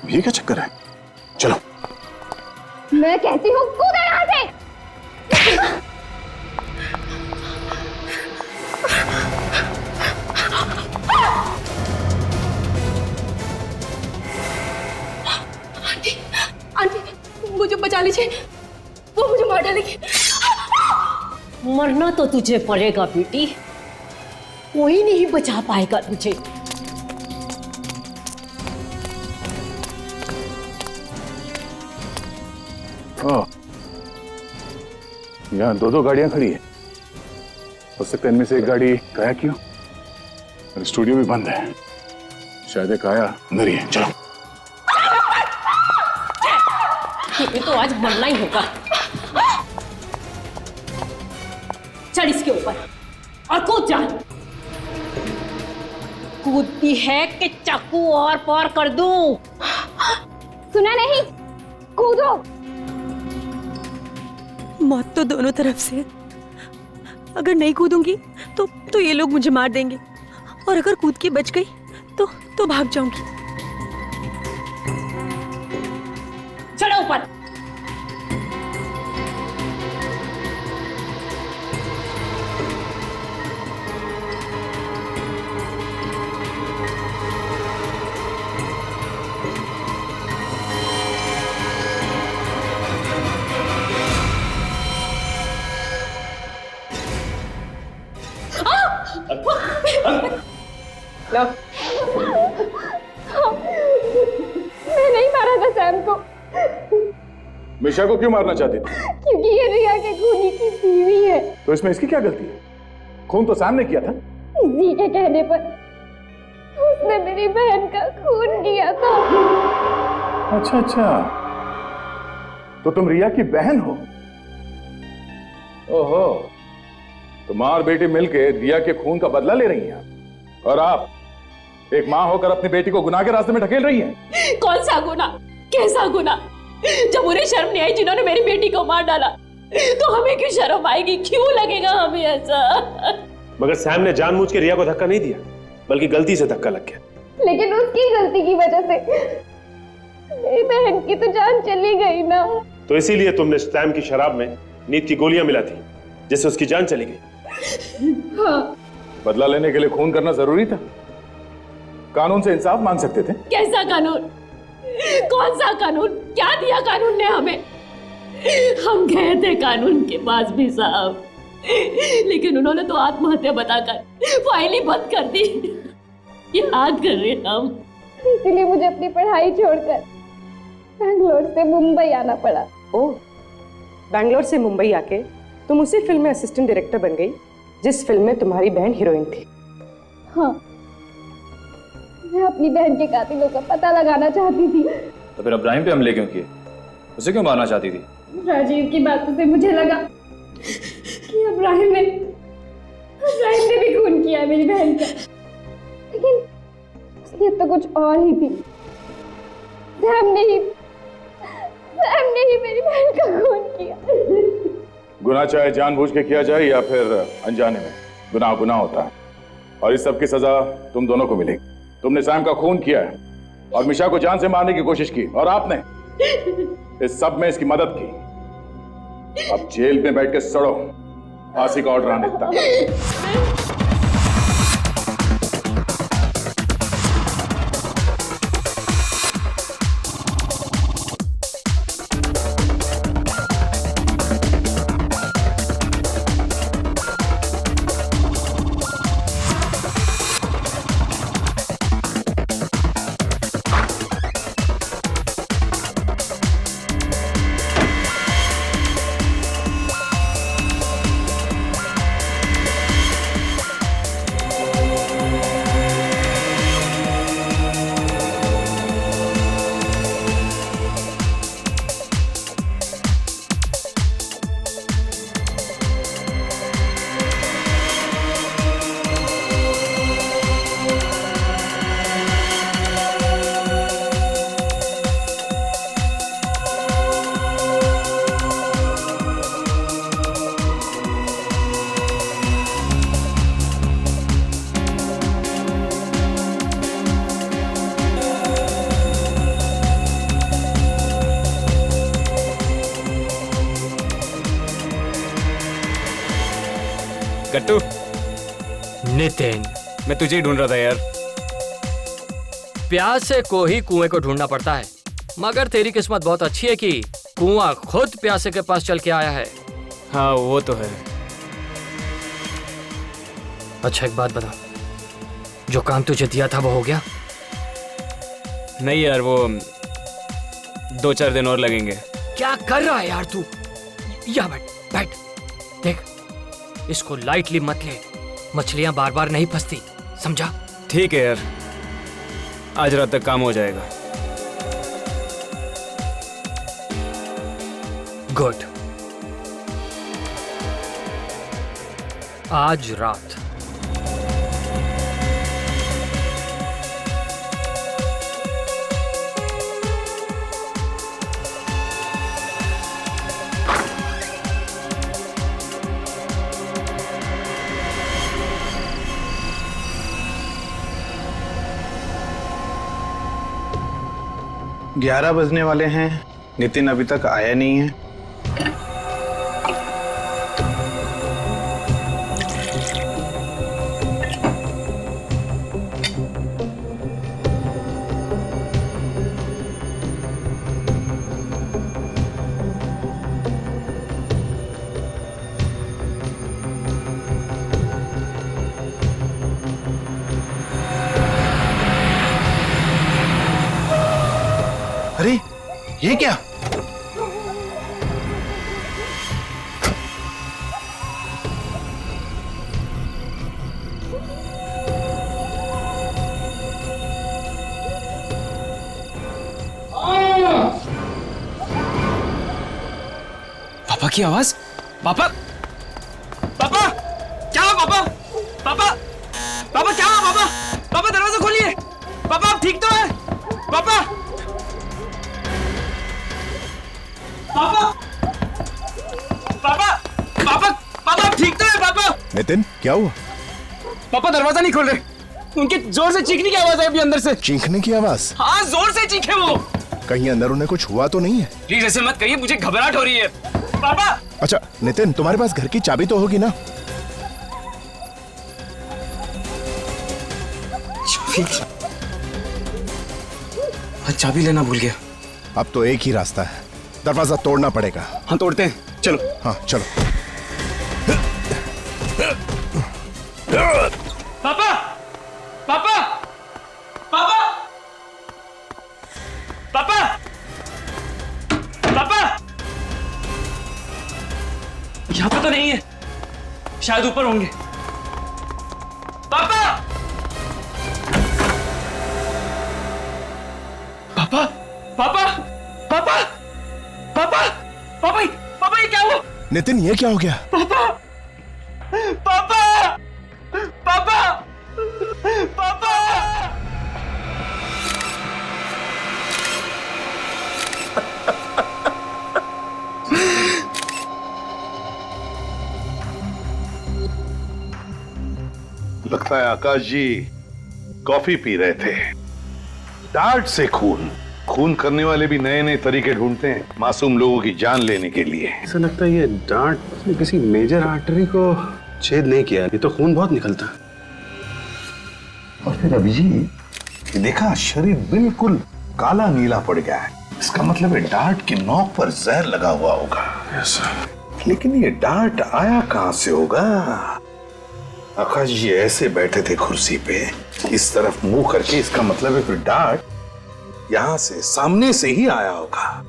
ये क्या चक्कर है? चलो। मैं कहती हूँ कूदो यहाँ से। आंटी, आंटी, मुझे बचा लीजिए, वो मुझे मार डालेगी। मरना तो तुझे पड़ेगा बेटी, कोई नहीं बचा पाएगा तुझे। यहाँ दो गाड़ियां खड़ी है, हो सकता है इनमें से एक गाड़ी काया की हो, और स्टूडियो भी बंद है, शायद काया अंदर ही है। चलो। तुम्हें तो आज मरना ही होगा। चढ़ इसके ऊपर और कूद जा। कूदती है कि चाकू और पार कर दूं? सुना नहीं, कूदो। मौत तो दोनों तरफ से है। अगर नहीं कूदूंगी तो ये लोग मुझे मार देंगे, और अगर कूद के बच गई तो भाग जाऊंगी। चढ़ो ऊपर। लो। मैं नहीं मारा था सैम को। मिशा को क्यों मारना चाहती थी? क्योंकि ये रिया के खूनी की बीवी है। तो इसमें इसकी क्या गलती है? खून तो सैम ने किया था। जी के कहने पर उसने मेरी बहन का खून किया था। अच्छा अच्छा, तो तुम रिया की बहन हो? ओहो, तो माँ और बेटी मिलकर रिया के खून का बदला ले रही हैं, और आप एक माँ होकर अपनी बेटी को गुनाह के रास्ते में ढकेल रही हैं। कौन सा गुनाह, कैसा गुनाह? जब उन्हें शर्म नहीं आई जिन्होंने मेरी बेटी को मार डाला, तो हमें क्यों शर्म आएगी? क्यों लगेगा हमें ऐसा? मगर सैम ने जानबूझ के रिया को धक्का नहीं दिया, बल्कि गलती से धक्का लग गया। लेकिन उसकी गलती की वजह से मेरी बहन की तो जान चली गई ना। तो इसीलिए तुमने सैम की शराब में नींद की गोलियां मिला थी, जिससे उसकी जान चली गई। हाँ। बदला लेने के लिए खून करना जरूरी था? कानून से इंसाफ मांग सकते थे। कैसा कानून? कौन सा कानून? क्या दिया कानून ने हमें? हम गए थे कानून के पास भी साहब, लेकिन उन्होंने तो आत्महत्या बताकर फाइल ही बंद कर दी। याद कर रहे हम। इसीलिए मुझे अपनी पढ़ाई छोड़कर बैंगलोर से मुंबई आना पड़ा। ओह, बैंगलोर से मुंबई आके तुम उसी फिल्म में असिस्टेंट डायरेक्टर बन गई जिस फिल्म में तुम्हारी बहन हीरोइन थी। हाँ, मैं अपनी बहन के कातिलों का पता लगाना चाहती थी। तो फिर इब्राहिम पे हमले क्यों किए? उसे क्यों मारना चाहती थी? राजीव की बातों से मुझे लगा कि इब्राहिम ने भी खून किया मेरी बहन का, लेकिन उसने तो कुछ और ही थी। सैम ने ही मेरी बहन का खून किया। गुनाह चाहे जानबूझ के किया जाए या फिर अनजाने में, गुनाह गुनाह होता है, और इस सब की सजा तुम दोनों को मिलेगी। तुमने सैम का खून किया है और मिशा को जान से मारने की कोशिश की, और आपने इस सब में इसकी मदद की। अब जेल में बैठ के सड़ो, फांसी का ऑर्डर आने तक। गट्टू। नितिन, मैं तुझे ही ढूंढ रहा था यार। प्यासे को ही कुएं को ढूंढना पड़ता है, मगर तेरी किस्मत बहुत अच्छी है कि कुआं खुद प्यासे के पास चल के आया है। हाँ वो तो है। अच्छा एक बात बता, जो काम तुझे दिया था वो हो गया? नहीं यार, वो 2-4 दिन और लगेंगे। क्या कर रहा है यार तू? या बैठ बैठ, देख इसको लाइटली मत ले, मछलियां बार बार नहीं फंसती, समझा? ठीक है यार, आज रात तक काम हो जाएगा। गुड। आज रात ग्यारह बजने वाले हैं, नितिन अभी तक आया नहीं है। अरे ये क्या? पापा की आवाज। पापा, पापा क्या हुआ? पापा, पापा, पापा क्या हुआ? पापा, पापा दरवाजा खोलिए। पापा आप ठीक तो है? पापा, पापा, पापा, पापा, पापा आप ठीक तो है? पापा। नितिन क्या हुआ? पापा दरवाजा नहीं खोल रहे, उनके जोर से चीखने की आवाज है अभी अंदर से। चीखने की आवाज? हाँ जोर से चीखे वो। कहीं अंदर उन्हें कुछ हुआ तो नहीं है? प्लीज ऐसे मत कहिए, मुझे घबराहट हो रही है। पापा। अच्छा नितिन, तुम्हारे पास घर की चाबी तो होगी ना? चाबी लेना भूल गया। अब तो एक ही रास्ता है, दरवाजा तोड़ना पड़ेगा। हाँ तोड़ते हैं, चलो। हाँ चलो। पापा, पापा, पापा, पापा, पापा, यहाँ पे तो नहीं है, शायद ऊपर होंगे। पापा, पापा, पापा, पापा, पापा, पापा, पापा ये क्या हुआ? नितिन ये क्या हो गया? पापा, पापा, पापा, पापा। लगता है आकाश जी कॉफी पी रहे थे। डांट से खून, खून करने वाले भी नए नए तरीके ढूंढते हैं मासूम लोगों की जान लेने के लिए। ऐसा लगता है ये डांट ने किसी मेजर आर्टरी को छेद नहीं किया, ये तो खून बहुत निकलता। और फिर अभी जी ये देखा, शरीर बिल्कुल काला नीला पड़ गया है। इसका मतलब है डांट की नोक पर जहर लगा हुआ होगा। लेकिन ये डांट आया कहां से होगा? आकाश जी ऐसे बैठे थे कुर्सी पे, इस तरफ मुंह करके, इसका मतलब है फिर डांट यहां से सामने से ही आया होगा।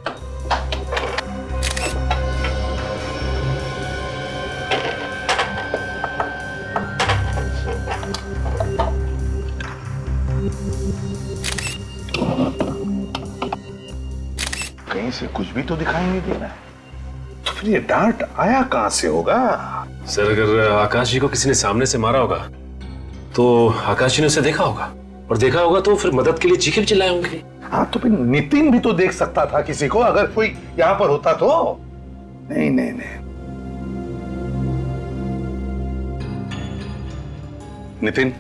कहीं से कुछ भी तो दिखाई नहीं दे रहा है, तो फिर ये डांट आया कहां से होगा? सर अगर आकाश जी को किसी ने सामने से मारा होगा तो आकाश जी ने उसे देखा होगा, और देखा होगा तो फिर मदद के लिए चीखे चिल्लाए होंगे। हाँ तो फिर नितिन भी तो देख सकता था किसी को, अगर कोई यहां पर होता तो। नहीं नहीं नहीं, नितिन।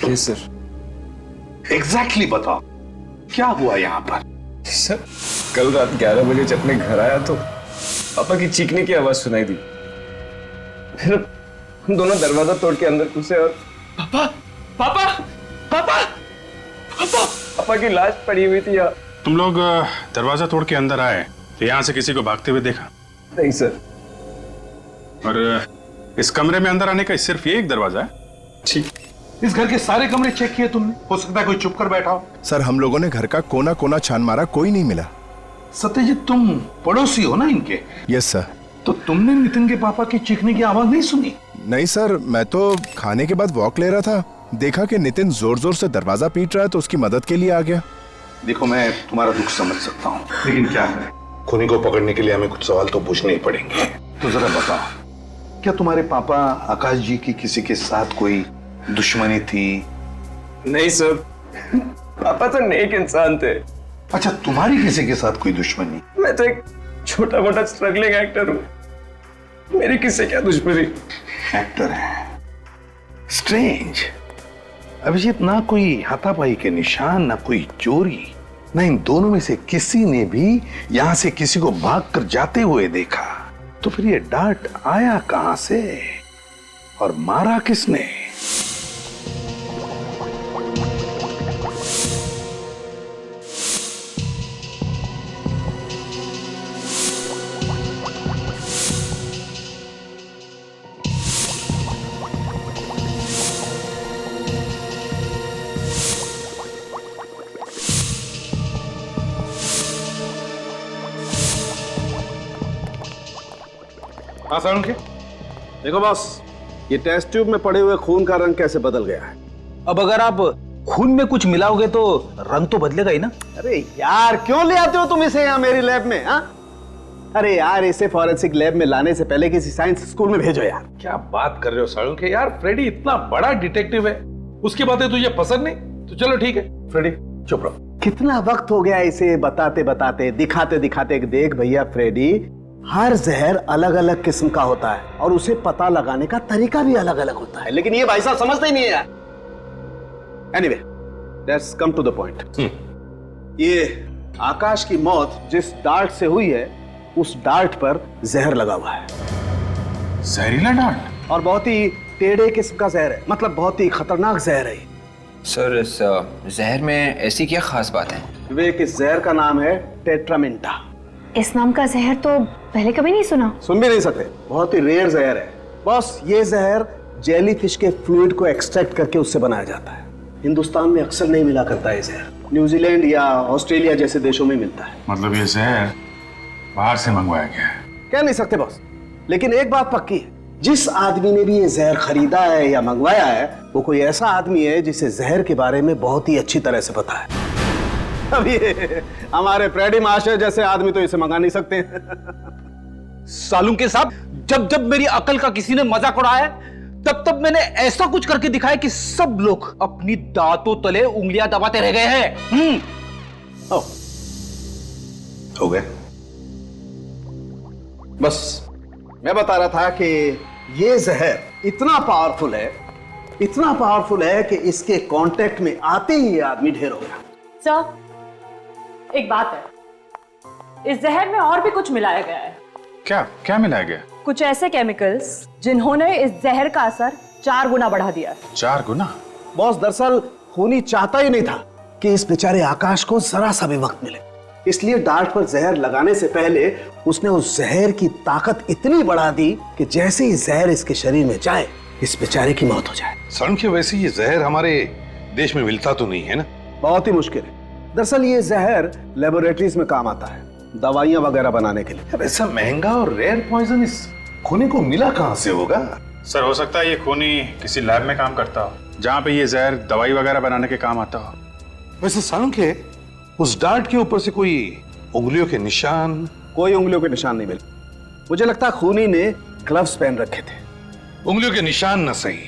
Yes sir. एग्जैक्टली बताओ क्या हुआ यहां पर? सर कल रात 11 बजे जब मैं घर आया तो पापा की चीखने की आवाज सुनाई दी। फिर हम दोनों दरवाजा तोड़ के अंदर घुसे और पापा पापा पापा पापा पापा की लाश पड़ी हुई थी यार। तुम लोग दरवाजा तोड़ के अंदर आए तो यहाँ से किसी को भागते हुए देखा? नहीं सर। और इस कमरे में अंदर आने का सिर्फ ये एक दरवाजा है? ठीक। इस घर के सारे कमरे चेक किए तुमने? हो सकता है कोई चुप कर बैठा हो। सर हम लोगों ने घर का कोना कोना छान मारा, कोई नहीं मिला। सत्यजीत तुम पड़ोसी हो ना इनके? Yes sir. तो तुमने नितिन के पापा की चीखने की आवाज नहीं सुनी? नहीं सर, मैं तो खाने के बाद वॉक ले रहा था, देखा कि नितिन जोर जोर से दरवाजा पीट रहा है तो उसकी मदद के लिए आ गया। देखो मैं तुम्हारा दुख समझ सकता हूँ, लेकिन क्या करें, खूनी को पकड़ने के लिए हमें कुछ सवाल तो पूछने ही पड़ेंगे। तो जरा बताओ, क्या तुम्हारे पापा आकाश जी की किसी के साथ कोई दुश्मनी थी? नहीं सर, पापा तो नेक इंसान थे। अच्छा, तुम्हारी किसी के साथ कोई दुश्मनी? मैं तो एक छोटा मोटा स्ट्रगलिंग एक्टर हूँ, मेरी किससे क्या दुश्मनी? एक्टर है, स्ट्रेंज। अभिजीत, ना कोई हाथापाई के निशान, ना कोई चोरी, ना इन दोनों में से किसी ने भी यहां से किसी को भागकर जाते हुए देखा। तो फिर ये डांट आया कहां से और मारा किसने? हाँ सारुण के, देखो बॉस, ये टेस्ट ट्यूब में पड़े हुए खून का रंग कैसे बदल गया है। अब अगर आप खून में कुछ मिलाओगे तो रंग तो बदलेगा ही ना। अरे यार, क्यों ले आते हो तुम इसे यहाँ मेरी लैब में? हाँ, अरे यार, इसे फॉरेंसिक लैब में लाने से पहले किसी साइंस स्कूल में भेजो यार। क्या बात कर रहे हो सारुण के? यार फ्रेडी इतना बड़ा डिटेक्टिव है, उसकी बातें तुझे पसंद नहीं? तो चलो ठीक है फ्रेडी, चुप रहो। कितना वक्त हो गया इसे बताते बताते, दिखाते दिखाते। देख भैया फ्रेडी, हर जहर अलग अलग किस्म का होता है और उसे पता लगाने का तरीका भी अलग अलग होता है, लेकिन ये भाई साहब समझते ही नहीं है यार। Anyway, let's come to the point. ये आकाश की मौत जिस डार्ट से हुई है, उस डार्ट पर जहर लगा हुआ है। जहरीला डार्ट? और बहुत ही टेढ़े किस्म का जहर है, मतलब बहुत ही खतरनाक जहर है। सर, इस जहर में ऐसी क्या खास बात है? विवेक, इस जहर का नाम है टेट्रामेंटा। इस नाम का जहर तो पहले कभी नहीं सुना। सुन भी नहीं सकते, बहुत ही रेयर जहर है बॉस। ये जहर जेलीफिश के फ्लूइड को एक्सट्रैक्ट करके उससे बनाया जाता है। हिंदुस्तान में अक्सर नहीं मिला करता है जहर, न्यूजीलैंड या ऑस्ट्रेलिया जैसे देशों में मिलता है। मतलब ये जहर बाहर से मंगवाया गया है? कह नहीं सकते बॉस, लेकिन एक बात पक्की है, जिस आदमी ने भी ये जहर खरीदा है या मंगवाया है, वो कोई ऐसा आदमी है जिसे जहर के बारे में बहुत ही अच्छी तरह से पता है। अब ये हमारे फ्रेडी मास्टर जैसे आदमी तो इसे मंगा नहीं सकते। सालून के साहब, जब जब मेरी अकल का किसी ने मजाक उड़ाया, तब तब मैंने ऐसा कुछ करके दिखाया कि सब लोग अपनी दांतों तले उंगलियां दबाते रह गए हैं। हो गए। बस मैं बता रहा था कि ये जहर इतना पावरफुल है कि इसके कांटेक्ट में आते ही ये आदमी ढेर हो गया। सर, एक बात है, इस जहर में और भी कुछ मिलाया गया है। क्या मिलाया गया? कुछ ऐसे केमिकल्स जिन्होंने इस जहर का असर 4 गुना बढ़ा दिया। 4 गुना? बॉस, दरअसल खूनी चाहता ही नहीं था कि इस बेचारे आकाश को जरा सा भी वक्त मिले, इसलिए डार्ट पर जहर लगाने से पहले उसने उस जहर की ताकत इतनी बढ़ा दी कि जैसे ही जहर इसके शरीर में जाए, इस बेचारे की मौत हो जाए। सारुण के, वैसे ये जहर हमारे देश में मिलता तो नहीं है ना? बहुत ही मुश्किल है। दरअसल ये जहर लेबोरेटरीज में काम आता है, दवाइयां वगैरह बनाने के लिए। ऐसा महंगा और रेयर पॉइजन इस खूनी को मिला कहां से होगा? सर, हो सकता है ये खूनी किसी लैब में काम करता हो, जहाँ पे ये जहर दवाई वगैरह बनाने के काम आता हो। वैसे सारुण के, उस डार्ट के ऊपर से कोई उंगलियों के निशान? कोई उंगलियों के निशान नहीं मिले। मुझे लगता है खूनी ने ग्लव्स पहन रखे थे। उंगलियों के निशान न सही,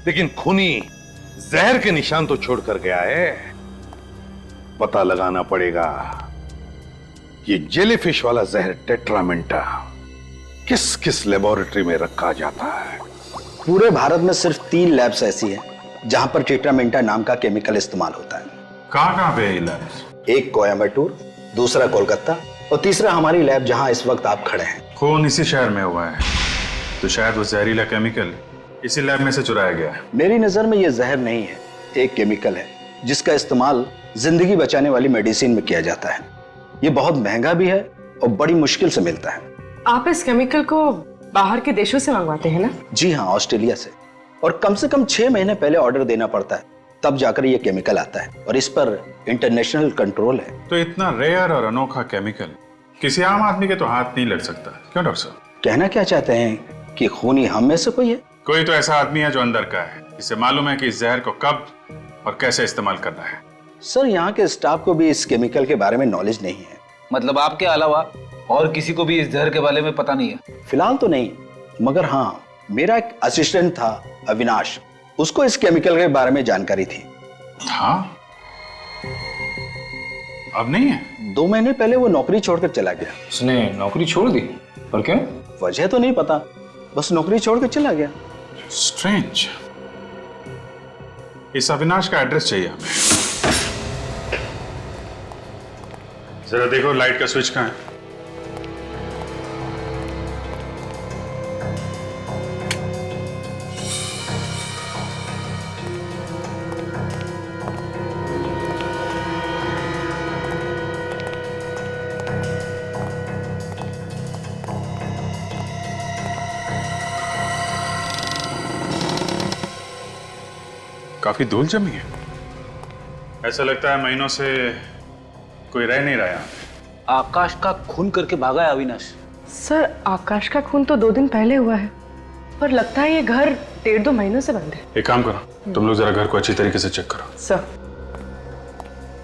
लेकिन खूनी जहर के निशान तो छोड़ कर गया है। पता लगाना पड़ेगा ये जेलीफिश वाला जहर टेट्रामेंटा किस किस लेबोरेटरी में रखा जाता है। पूरे भारत में सिर्फ 3 लैब्स ऐसी हैं जहां पर टेट्रामेंटा नाम का केमिकल इस्तेमाल होता है। कहां पे है ये लैब्स? एक कोयम्बटूर, दूसरा कोलकाता और तीसरा हमारी लैब जहां इस वक्त आप खड़े हैं। खून इसी शहर में हुआ है, तो शायद वो जहरीला केमिकल इसी लैब में से चुराया गया है। मेरी नजर में यह जहर नहीं है, एक केमिकल है जिसका इस्तेमाल जिंदगी बचाने वाली मेडिसिन में किया जाता है। ये बहुत महंगा भी है और बड़ी मुश्किल से मिलता है। आप इस केमिकल को बाहर के देशों से मंगवाते हैं ना? जी हाँ, ऑस्ट्रेलिया से। और कम से कम 6 महीने पहले ऑर्डर देना पड़ता है, तब जाकर ये केमिकल आता है और इस पर इंटरनेशनल कंट्रोल है। तो इतना रेयर और अनोखा केमिकल किसी आम आदमी के तो हाथ नहीं लग सकता, क्यों डॉक्टर साहब? कहना क्या चाहते हैं कि खूनी हम में से कोई है? कोई तो ऐसा आदमी है जो अंदर का है, जिसे मालूम है कि इस जहर को कब और कैसे इस्तेमाल करना है। सर, यहाँ के स्टाफ को भी इस केमिकल के बारे में नॉलेज नहीं है। मतलब आपके अलावा और किसी को भी इस जहर के बारे में पता नहीं है? फिलहाल तो नहीं, मगर हाँ, मेरा एक असिस्टेंट था अविनाश, उसको इस केमिकल के बारे में जानकारी थी। हाँ? अब नहीं है? 2 महीने पहले वो नौकरी छोड़कर चला गया। उसने नौकरी छोड़ दी? पर क्यों? वजह तो नहीं पता, बस नौकरी छोड़कर चला गया। स्ट्रेंज। इस अविनाश का एड्रेस चाहिए हमें। जरा देखो लाइट का स्विच कहाँ है? काफी धूल जमी है। ऐसा लगता है महीनों से कोई रह नहीं रहा यहाँ पे। आकाश का खून करके भागा है अविनाश। सर, आकाश का खून तो 2 दिन पहले हुआ है, पर लगता है ये घर 1.5-2 महीनों से बंद है। एक काम करो, तुम लोग जरा घर को अच्छी तरीके से चेक करो। सर।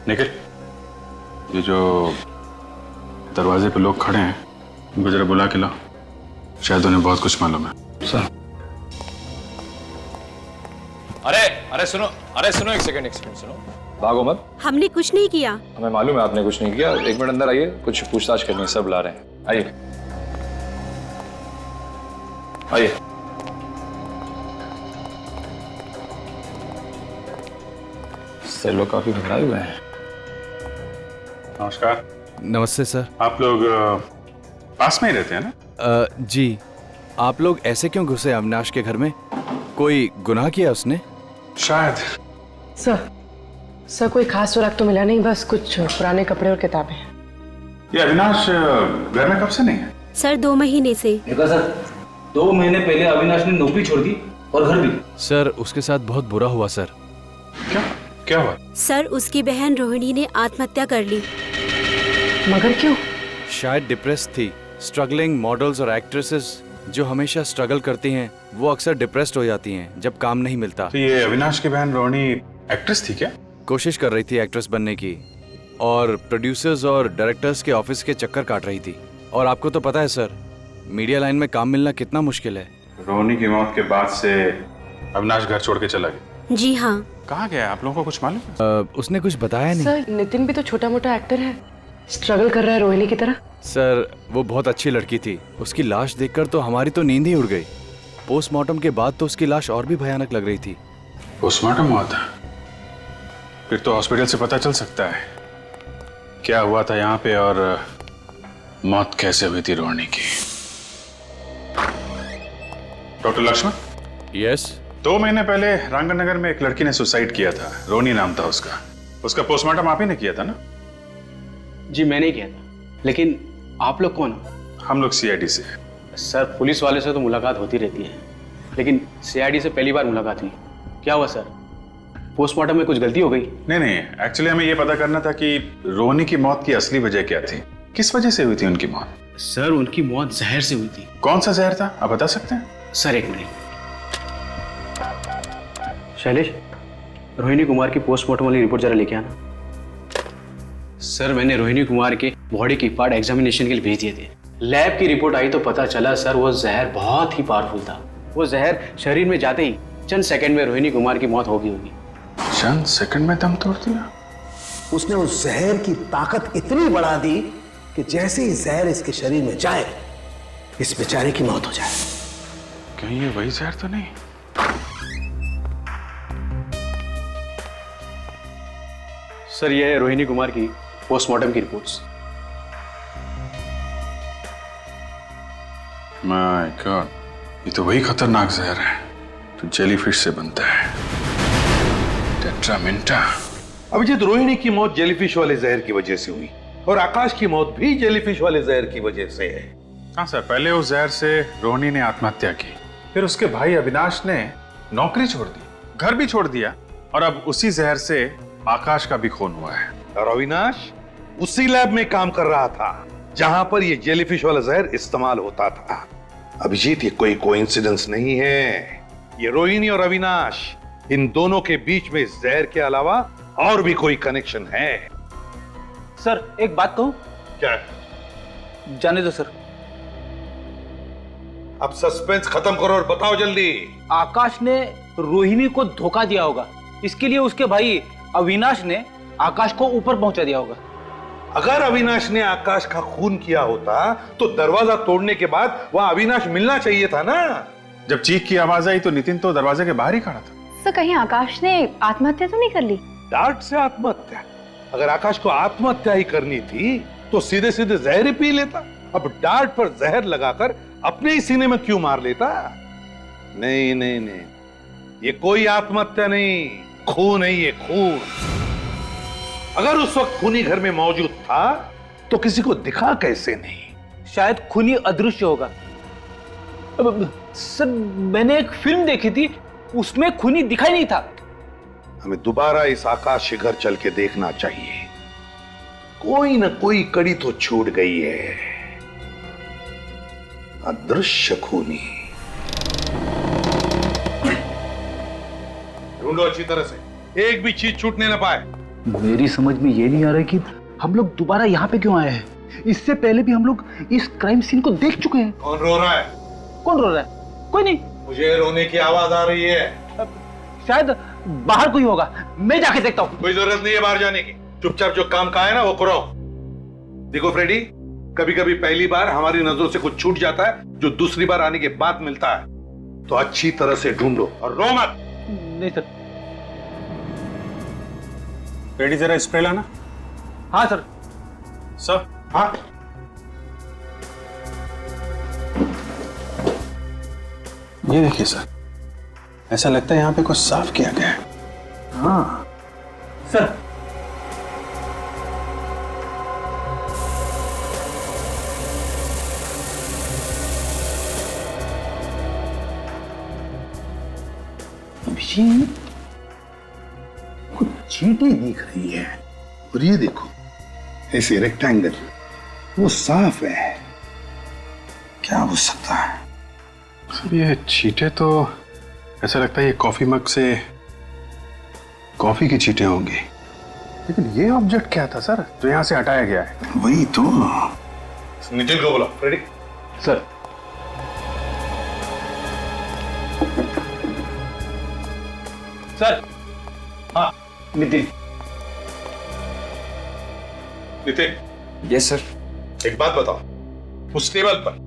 निखिल, ये जो दरवाजे पे लोग खड़े हैं, उनको जरा बुला के लाओ, शायद उन्हें बहुत कुछ मालूम है। सर। अरे सुनो, एक सेकंड सुनो। भागो मत। हमने कुछ नहीं किया। हमें मालूम है आपने कुछ नहीं किया। 1 मिनट अंदर आइए, कुछ पूछताछ करनी है, सब ला रहे हैं। आइए आइए। सर, लोग काफी घबराए हुए हैं। नमस्कार। नमस्ते सर। आप लोग पास में ही रहते हैं ना? जी। आप लोग ऐसे क्यों घुसे अविनाश के घर में? कोई गुनाह किया उसने? शायद। सर, कोई खास सुराग तो मिला नहीं, बस कुछ पुराने कपड़े और किताबें। ये अविनाश घर में कब से नहीं है? सर, 2 महीने से। देखा सर, 2 महीने पहले अविनाश ने नौकरी छोड़ दी और घर भी। सर, उसके साथ बहुत बुरा हुआ सर। क्या हुआ? सर, उसकी बहन रोहिणी ने आत्महत्या कर ली। मगर क्यों? शायद डिप्रेस थी। स्ट्रगलिंग मॉडल्स और एक्ट्रेसेस जो हमेशा स्ट्रगल करती हैं, वो अक्सर डिप्रेस्ड हो जाती हैं जब काम नहीं मिलता। तो ये अविनाश की बहन रोहिणी एक्ट्रेस थी क्या? कोशिश कर रही थी एक्ट्रेस बनने की, और प्रोड्यूसर्स और डायरेक्टर्स के ऑफिस के चक्कर काट रही थी। और आपको तो पता है सर, मीडिया लाइन में काम मिलना कितना मुश्किल है। रोहिणी की मौत के बाद से अविनाश घर छोड़ के चला गया? जी हाँ। कहाँ गया? आप लोगों को कुछ मालूम है? उसने कुछ बताया नहीं। सर, नितिन भी तो छोटा मोटा एक्टर है, स्ट्रगल कर रहा है रोहिणी की तरह। सर, वो बहुत अच्छी लड़की थी। उसकी लाश देखकर तो हमारी तो नींद ही उड़ गई। पोस्टमार्टम के बाद तो उसकी लाश और भी भयानक लग रही थी। पोस्टमार्टम हुआ था? फिर तो हॉस्पिटल से पता चल सकता है क्या हुआ था यहाँ पे और मौत कैसे हुई थी रोहिणी की। डॉक्टर लक्ष्मण? यस। 2 महीने पहले रांगनगर में एक लड़की ने सुसाइड किया था, रोहिणी नाम था उसका पोस्टमार्टम आप ही ने किया था ना? जी, मैंने ही किया था। लेकिन आप लोग कौन हो? हम लोग सीआईडी से। सर, पुलिस वाले से तो मुलाकात होती रहती है, लेकिन सीआईडी से पहली बार मुलाकात हुई। क्या हुआ सर? पोस्टमार्टम में कुछ गलती हो गई? नहीं, एक्चुअली हमें यह पता करना था कि रोहिणी की मौत की असली वजह क्या थी, किस वजह से हुई थी उनकी मौत? सर, उनकी मौत जहर से हुई थी। कौन सा जहर था, आप बता सकते हैं? सर, 1 मिनट। शैलेश, रोहिणी कुमार की पोस्टमार्टम वाली रिपोर्ट जरा लेके आना। सर, मैंने रोहिणी कुमार के बॉडी की पार्ट एग्जामिनेशन के लिए भेज दिए थे। लैब की रिपोर्ट आई तो पता चला सर, वो जहर बहुत ही पावरफुल था। वो जहर शरीर में जाते ही चंद सेकंड में रोहिणी कुमार की मौत होगी। चंद सेकंड में दम तोड़ दिया? उसने उस जहर की ताकत इतनी बढ़ा दी कि जैसे ही जहर इसके शरीर में जाए, इस बेचारे की मौत हो जाए। कहीं ये वही जहर तो नहीं? सर, ये है रोहिणी कुमार की पोस्टमार्टम की रिपोर्ट्स। माय गॉड, ये तो वही खतरनाक जहर है तो जेलीफिश से बनता है, टेट्रामेंटा। अभिजीत, रोहिणी की मौत जेलीफिश वाले जहर की वजह से हुई और आकाश की मौत भी जेलीफिश वाले जहर की वजह से है। हाँ सर, पहले उस जहर से रोहिणी ने आत्महत्या की, फिर उसके भाई अविनाश ने नौकरी छोड़ दी, घर भी छोड़ दिया, और अब उसी जहर से आकाश का भी खून हुआ है। और अविनाश उसी लैब में काम कर रहा था जहां पर यह जेलीफिश वाला जहर इस्तेमाल होता था। अभिजीत, ये कोई कोइंसिडेंस नहीं है, ये रोहिणी और अविनाश, इन दोनों के बीच में इस जहर के अलावा और भी कोई कनेक्शन है। सर एक बात कहूं? क्या? जाने दो सर। अब सस्पेंस खत्म करो और बताओ जल्दी। आकाश ने रोहिणी को धोखा दिया होगा, इसके लिए उसके भाई अविनाश ने आकाश को ऊपर पहुंचा दिया होगा। अगर अविनाश ने आकाश का खून किया होता तो दरवाजा तोड़ने के बाद वहां अविनाश मिलना चाहिए था ना। जब चीख की आवाज आई तो नितिन तो दरवाजे के बाहर ही खड़ा था। सर कहीं आकाश ने आत्महत्या तो नहीं कर ली? डार्ट से आत्महत्या? अगर आकाश को आत्महत्या ही करनी थी तो सीधे सीधे जहर ही पी लेता। अब डार्ट पर जहर लगाकर अपने ही सीने में क्यों मार लेता? नहीं नहीं नहीं, ये कोई आत्महत्या नहीं, खून है ये, खून। अगर उस वक्त खूनी घर में मौजूद था तो किसी को दिखा कैसे नहीं? शायद खूनी अदृश्य होगा। सर मैंने एक फिल्म देखी थी, उसमें खूनी दिखाई नहीं था। हमें दोबारा इस आकाश के घर चल के देखना चाहिए, कोई ना कोई कड़ी तो छूट गई है। अदृश्य खूनी ढूंढो अच्छी तरह से, एक भी चीज छूटने ना पाए। मेरी समझ में ये नहीं आ रहा कि हम लोग दोबारा यहाँ पे क्यों आए हैं। इससे पहले भी हम लोग इस क्राइम सीन को देख चुके हैं। कौन रो रहा है? कौन रो रहा है? कोई नहीं। मुझे रोने की आवाज आ रही है। शायद बाहर कोई होगा, मैं जाके देखता हूँ। कोई जरूरत नहीं है बाहर जाने की, चुपचाप जो काम का है ना वो करो। देखो फ्रेडी, कभी कभी पहली बार हमारी नजरों से कुछ छूट जाता है जो दूसरी बार आने के बाद मिलता है, तो अच्छी तरह से ढूंढो और रो मत। नहीं सर। रेडी, जरा स्प्रे लाना। हाँ सर। सर? हाँ। ये देखिए सर, ऐसा लगता है यहाँ पे कुछ साफ किया गया है। हाँ सर। अभिजीत, कुछ चींटी दिख रही है, और ये देखो ऐसे रेक्टेंगल, वो साफ है। क्या हो सकता है? सर ये चींटे तो ऐसा लगता है ये कॉफी मग से कॉफी की चींटे होंगी, लेकिन ये ऑब्जेक्ट क्या था सर जो यहाँ से हटाया गया है? वही तो। नितिन को बोला। Ready sir. सर। हाँ नितिन। नितिन। Yes sir. एक बात बताओ, उस टेबल पर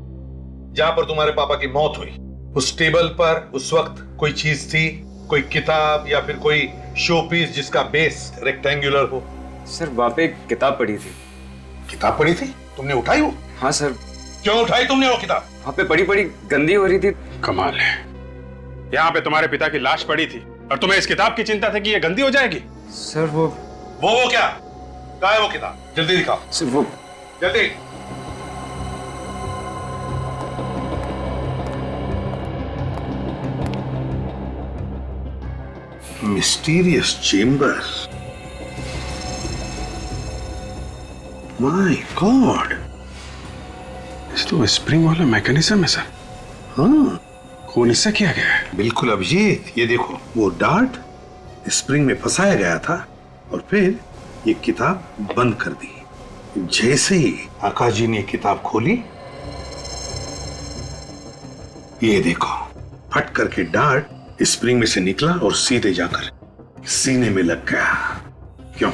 जहां पर तुम्हारे पापा की मौत हुई, उस टेबल पर उस वक्त कोई चीज थी, कोई किताब या फिर कोई शो पीस जिसका बेस रेक्टेंगुलर हो? सर वहां पे एक किताब पढ़ी थी। किताब पढ़ी थी? तुमने उठाई वो? हाँ सर। क्यों उठाई तुमने वो किताब? वहां पे पढ़ी पढ़ी गंदी हो रही थी। कमाल है, यहाँ पे तुम्हारे पिता की लाश पड़ी थी और तुम्हें इस किताब की चिंता थी कि ये गंदी हो जाएगी। सर वो क्या? कहाँ है वो किताब? जल्दी दिखाओ। सर वो जल्दी। Mysterious chamber. माय गॉड, इस तो स्प्रिंग वाला मैकेनिज्म है सर। हाँ, खून इससे किया गया है। बिल्कुल अभिजीत, ये देखो वो डार्ट स्प्रिंग में फंसाया गया था और फिर ये किताब बंद कर दी। जैसे ही आकाश जी ने किताब खोली, ये देखो फट करके डार्ट स्प्रिंग में से निकला और सीधे जाकर सीने में लग गया। क्यों,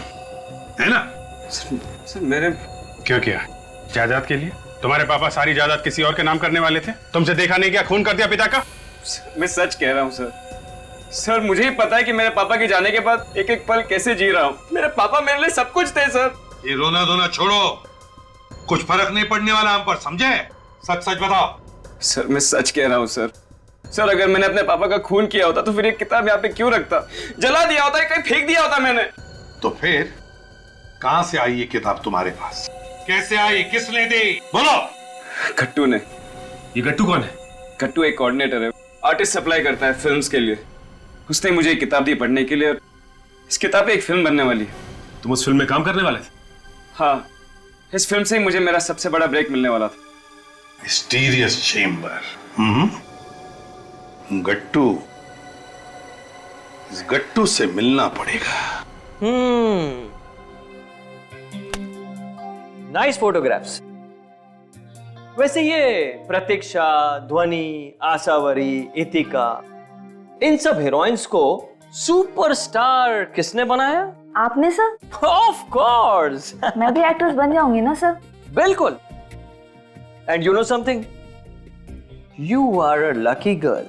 है ना? सर मैंने क्यों किया? जायदाद के लिए? तुम्हारे पापा सारी जायदाद किसी और के नाम करने वाले थे, तुमसे देखा नहीं क्या खून कर दिया पिता का? मैं सच कह रहा हूँ सर। सर मुझे ही पता है कि मेरे पापा के जाने के बाद एक एक पल कैसे जी रहा हूँ। मेरे पापा मेरे लिए सब कुछ थे सर। ये रोना धोना छोड़ो, कुछ फर्क नहीं पड़ने वाला हम पर, समझे? सच सच बताओ। सर मैं सच कह रहा हूँ सर। सर अगर मैंने अपने पापा का खून किया होता तो फिर ये किताब यहाँ पे क्यों रखता? जला दिया होता, कहीं फेंक दिया होता मैंने। तो फिर कहां से आई ये किताब तुम्हारे पास? कैसे आई? किसने दी? बोलो। गट्टू ने। ये गट्टू कौन है? गट्टू एक कोऑर्डिनेटर है, आर्टिस्ट सप्लाई करता है फिल्म्स के लिए। उसने मुझे एक किताब दी पढ़ने के लिए और इस किताब पे एक फिल्म बनने वाली है। तुम उस फिल्म में काम करने वाले थे? हाँ, इस फिल्म से ही मुझे मेरा सबसे बड़ा ब्रेक मिलने वाला था। Mysterious chamber. गट्टू, इस गट्टू से मिलना पड़ेगा। Nice photographs. वैसे ये प्रतीक्षा, ध्वनि, आशावरी, इतिका, इन सब हीरोइंस को सुपरस्टार किसने बनाया? आपने सर? Of course. मैं भी एक्ट्रेस बन जाऊंगी ना सर? बिल्कुल। And you know something, you are a lucky girl,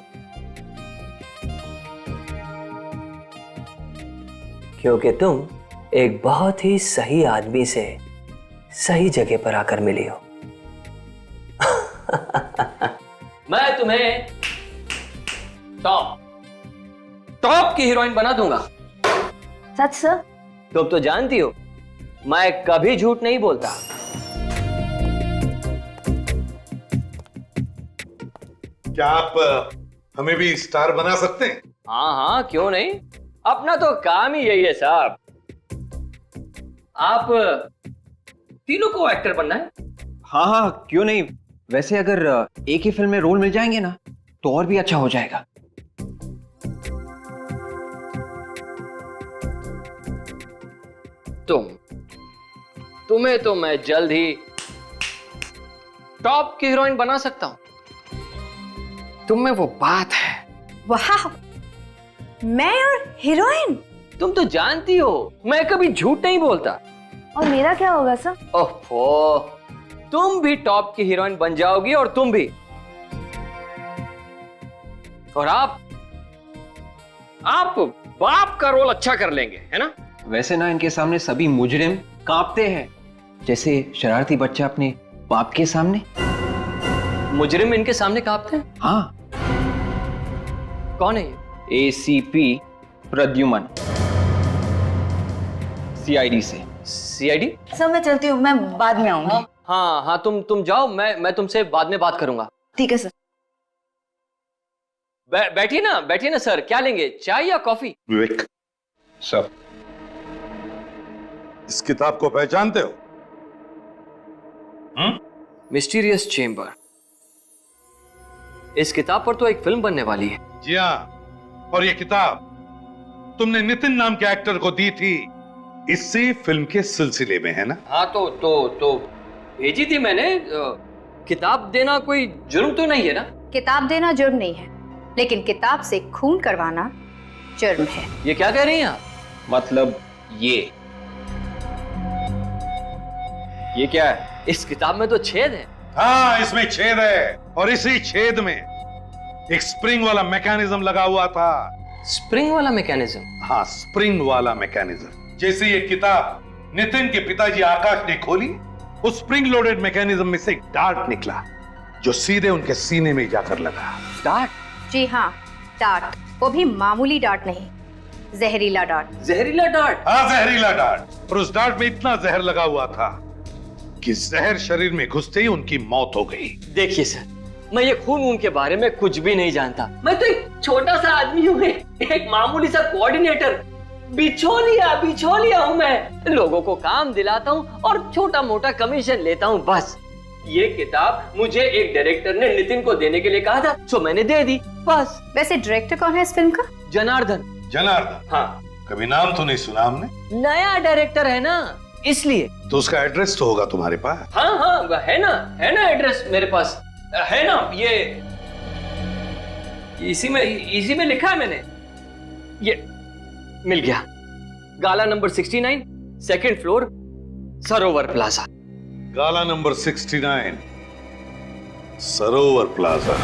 क्योंकि तुम एक बहुत ही सही आदमी से सही जगह पर आकर मिली हो। मैं तुम्हें टॉप की हीरोइन बना दूंगा। सच सर? तुम तो जानती हो मैं कभी झूठ नहीं बोलता। क्या आप हमें भी स्टार बना सकते हैं? हाँ हाँ, क्यों नहीं, अपना तो काम ही यही है साहब। आप तीनों को एक्टर बनना है? हाँ हाँ, क्यों नहीं। वैसे अगर एक ही फिल्म में रोल मिल जाएंगे ना तो और भी अच्छा हो जाएगा। तुम्हें तो मैं जल्द ही टॉप की हीरोइन बना सकता हूं। तुम में वो बात है। वाह, मैं और हीरोइन? तुम तो जानती हो मैं कभी झूठ नहीं बोलता। और मेरा क्या होगा सर? ओहो, तुम भी टॉप की हीरोइन बन जाओगी और तुम भी। और आप बाप का रोल अच्छा कर लेंगे, है ना? वैसे ना इनके सामने सभी मुजरिम कांपते हैं, जैसे शरारती बच्चा अपने बाप के सामने। मुजरिम इनके सामने कांपते हैं? हाँ। कौन है ये? ACP प्रद्युमन, CID से। CID? सर मैं चलती हूँ, मैं बाद में आऊंगी। हाँ हाँ, तुम जाओ, मैं तुमसे बाद में बात करूंगा। ठीक है सर। बैठिए ना सर, क्या लेंगे, चाय या कॉफी? विवेक सर, इस किताब को पहचानते हो? Mysterious chamber. इस किताब पर तो एक फिल्म बनने वाली है। जी हाँ, और ये किताब तुमने नितिन नाम के एक्टर को दी थी इसी फिल्म के सिलसिले में, है ना? हाँ तो भेजी थी मैंने। किताब देना कोई जुर्म तो नहीं है ना? किताब देना जुर्म नहीं है, लेकिन किताब से खून करवाना जुर्म है। ये क्या कह रही हैं आप? मतलब ये क्या है? इस किताब में तो छेद है। हाँ, इसमें छेद है और इसी छेद में एक स्प्रिंग वाला मैकेनिज्म लगा हुआ था। स्प्रिंग वाला मैकेनिज्म? हाँ, स्प्रिंग वाला मैकेनिज्म। जैसे ये किताब नितिन के पिताजी आकाश ने खोली, उस स्प्रिंग लोडेड मैकेनिज्म में से एक डार्ट निकला जो सीधे उनके सीने में जाकर लगा। डार्ट? जी हाँ, डार्ट, वो भी मामूली डार्ट नहीं, जहरीला डार्ट। जहरीला डार्ट? हाँ, जहरीला डार्ट। और उस डार्ट में इतना जहर लगा हुआ था कि जहर शरीर में घुसते ही उनकी मौत हो गई। देखिए सर, मैं ये खून के बारे में कुछ भी नहीं जानता। मैं तो एक छोटा सा आदमी हूँ, एक मामूली सा कोऑर्डिनेटर। बिछोलिया हूँ मैं। लोगों को काम दिलाता हूँ और छोटा मोटा कमीशन लेता हूँ, बस। ये किताब मुझे एक डायरेक्टर ने नितिन को देने के लिए कहा था, तो मैंने दे दी, बस। वैसे डायरेक्टर कौन है इस फिल्म का? जनार्दन। जनार्दन? हाँ। कभी नाम तो नहीं सुना हमने। नया डायरेक्टर है ना, इसलिए। तो उसका एड्रेस तो होगा तुम्हारे पास? हाँ हाँ, है ना एड्रेस मेरे पास, है ना। ये इसी में लिखा है मैंने। ये मिल गया। गाला नंबर 69, सेकंड फ्लोर, सरोवर प्लाजा। गाला नंबर 69, सरोवर प्लाजा।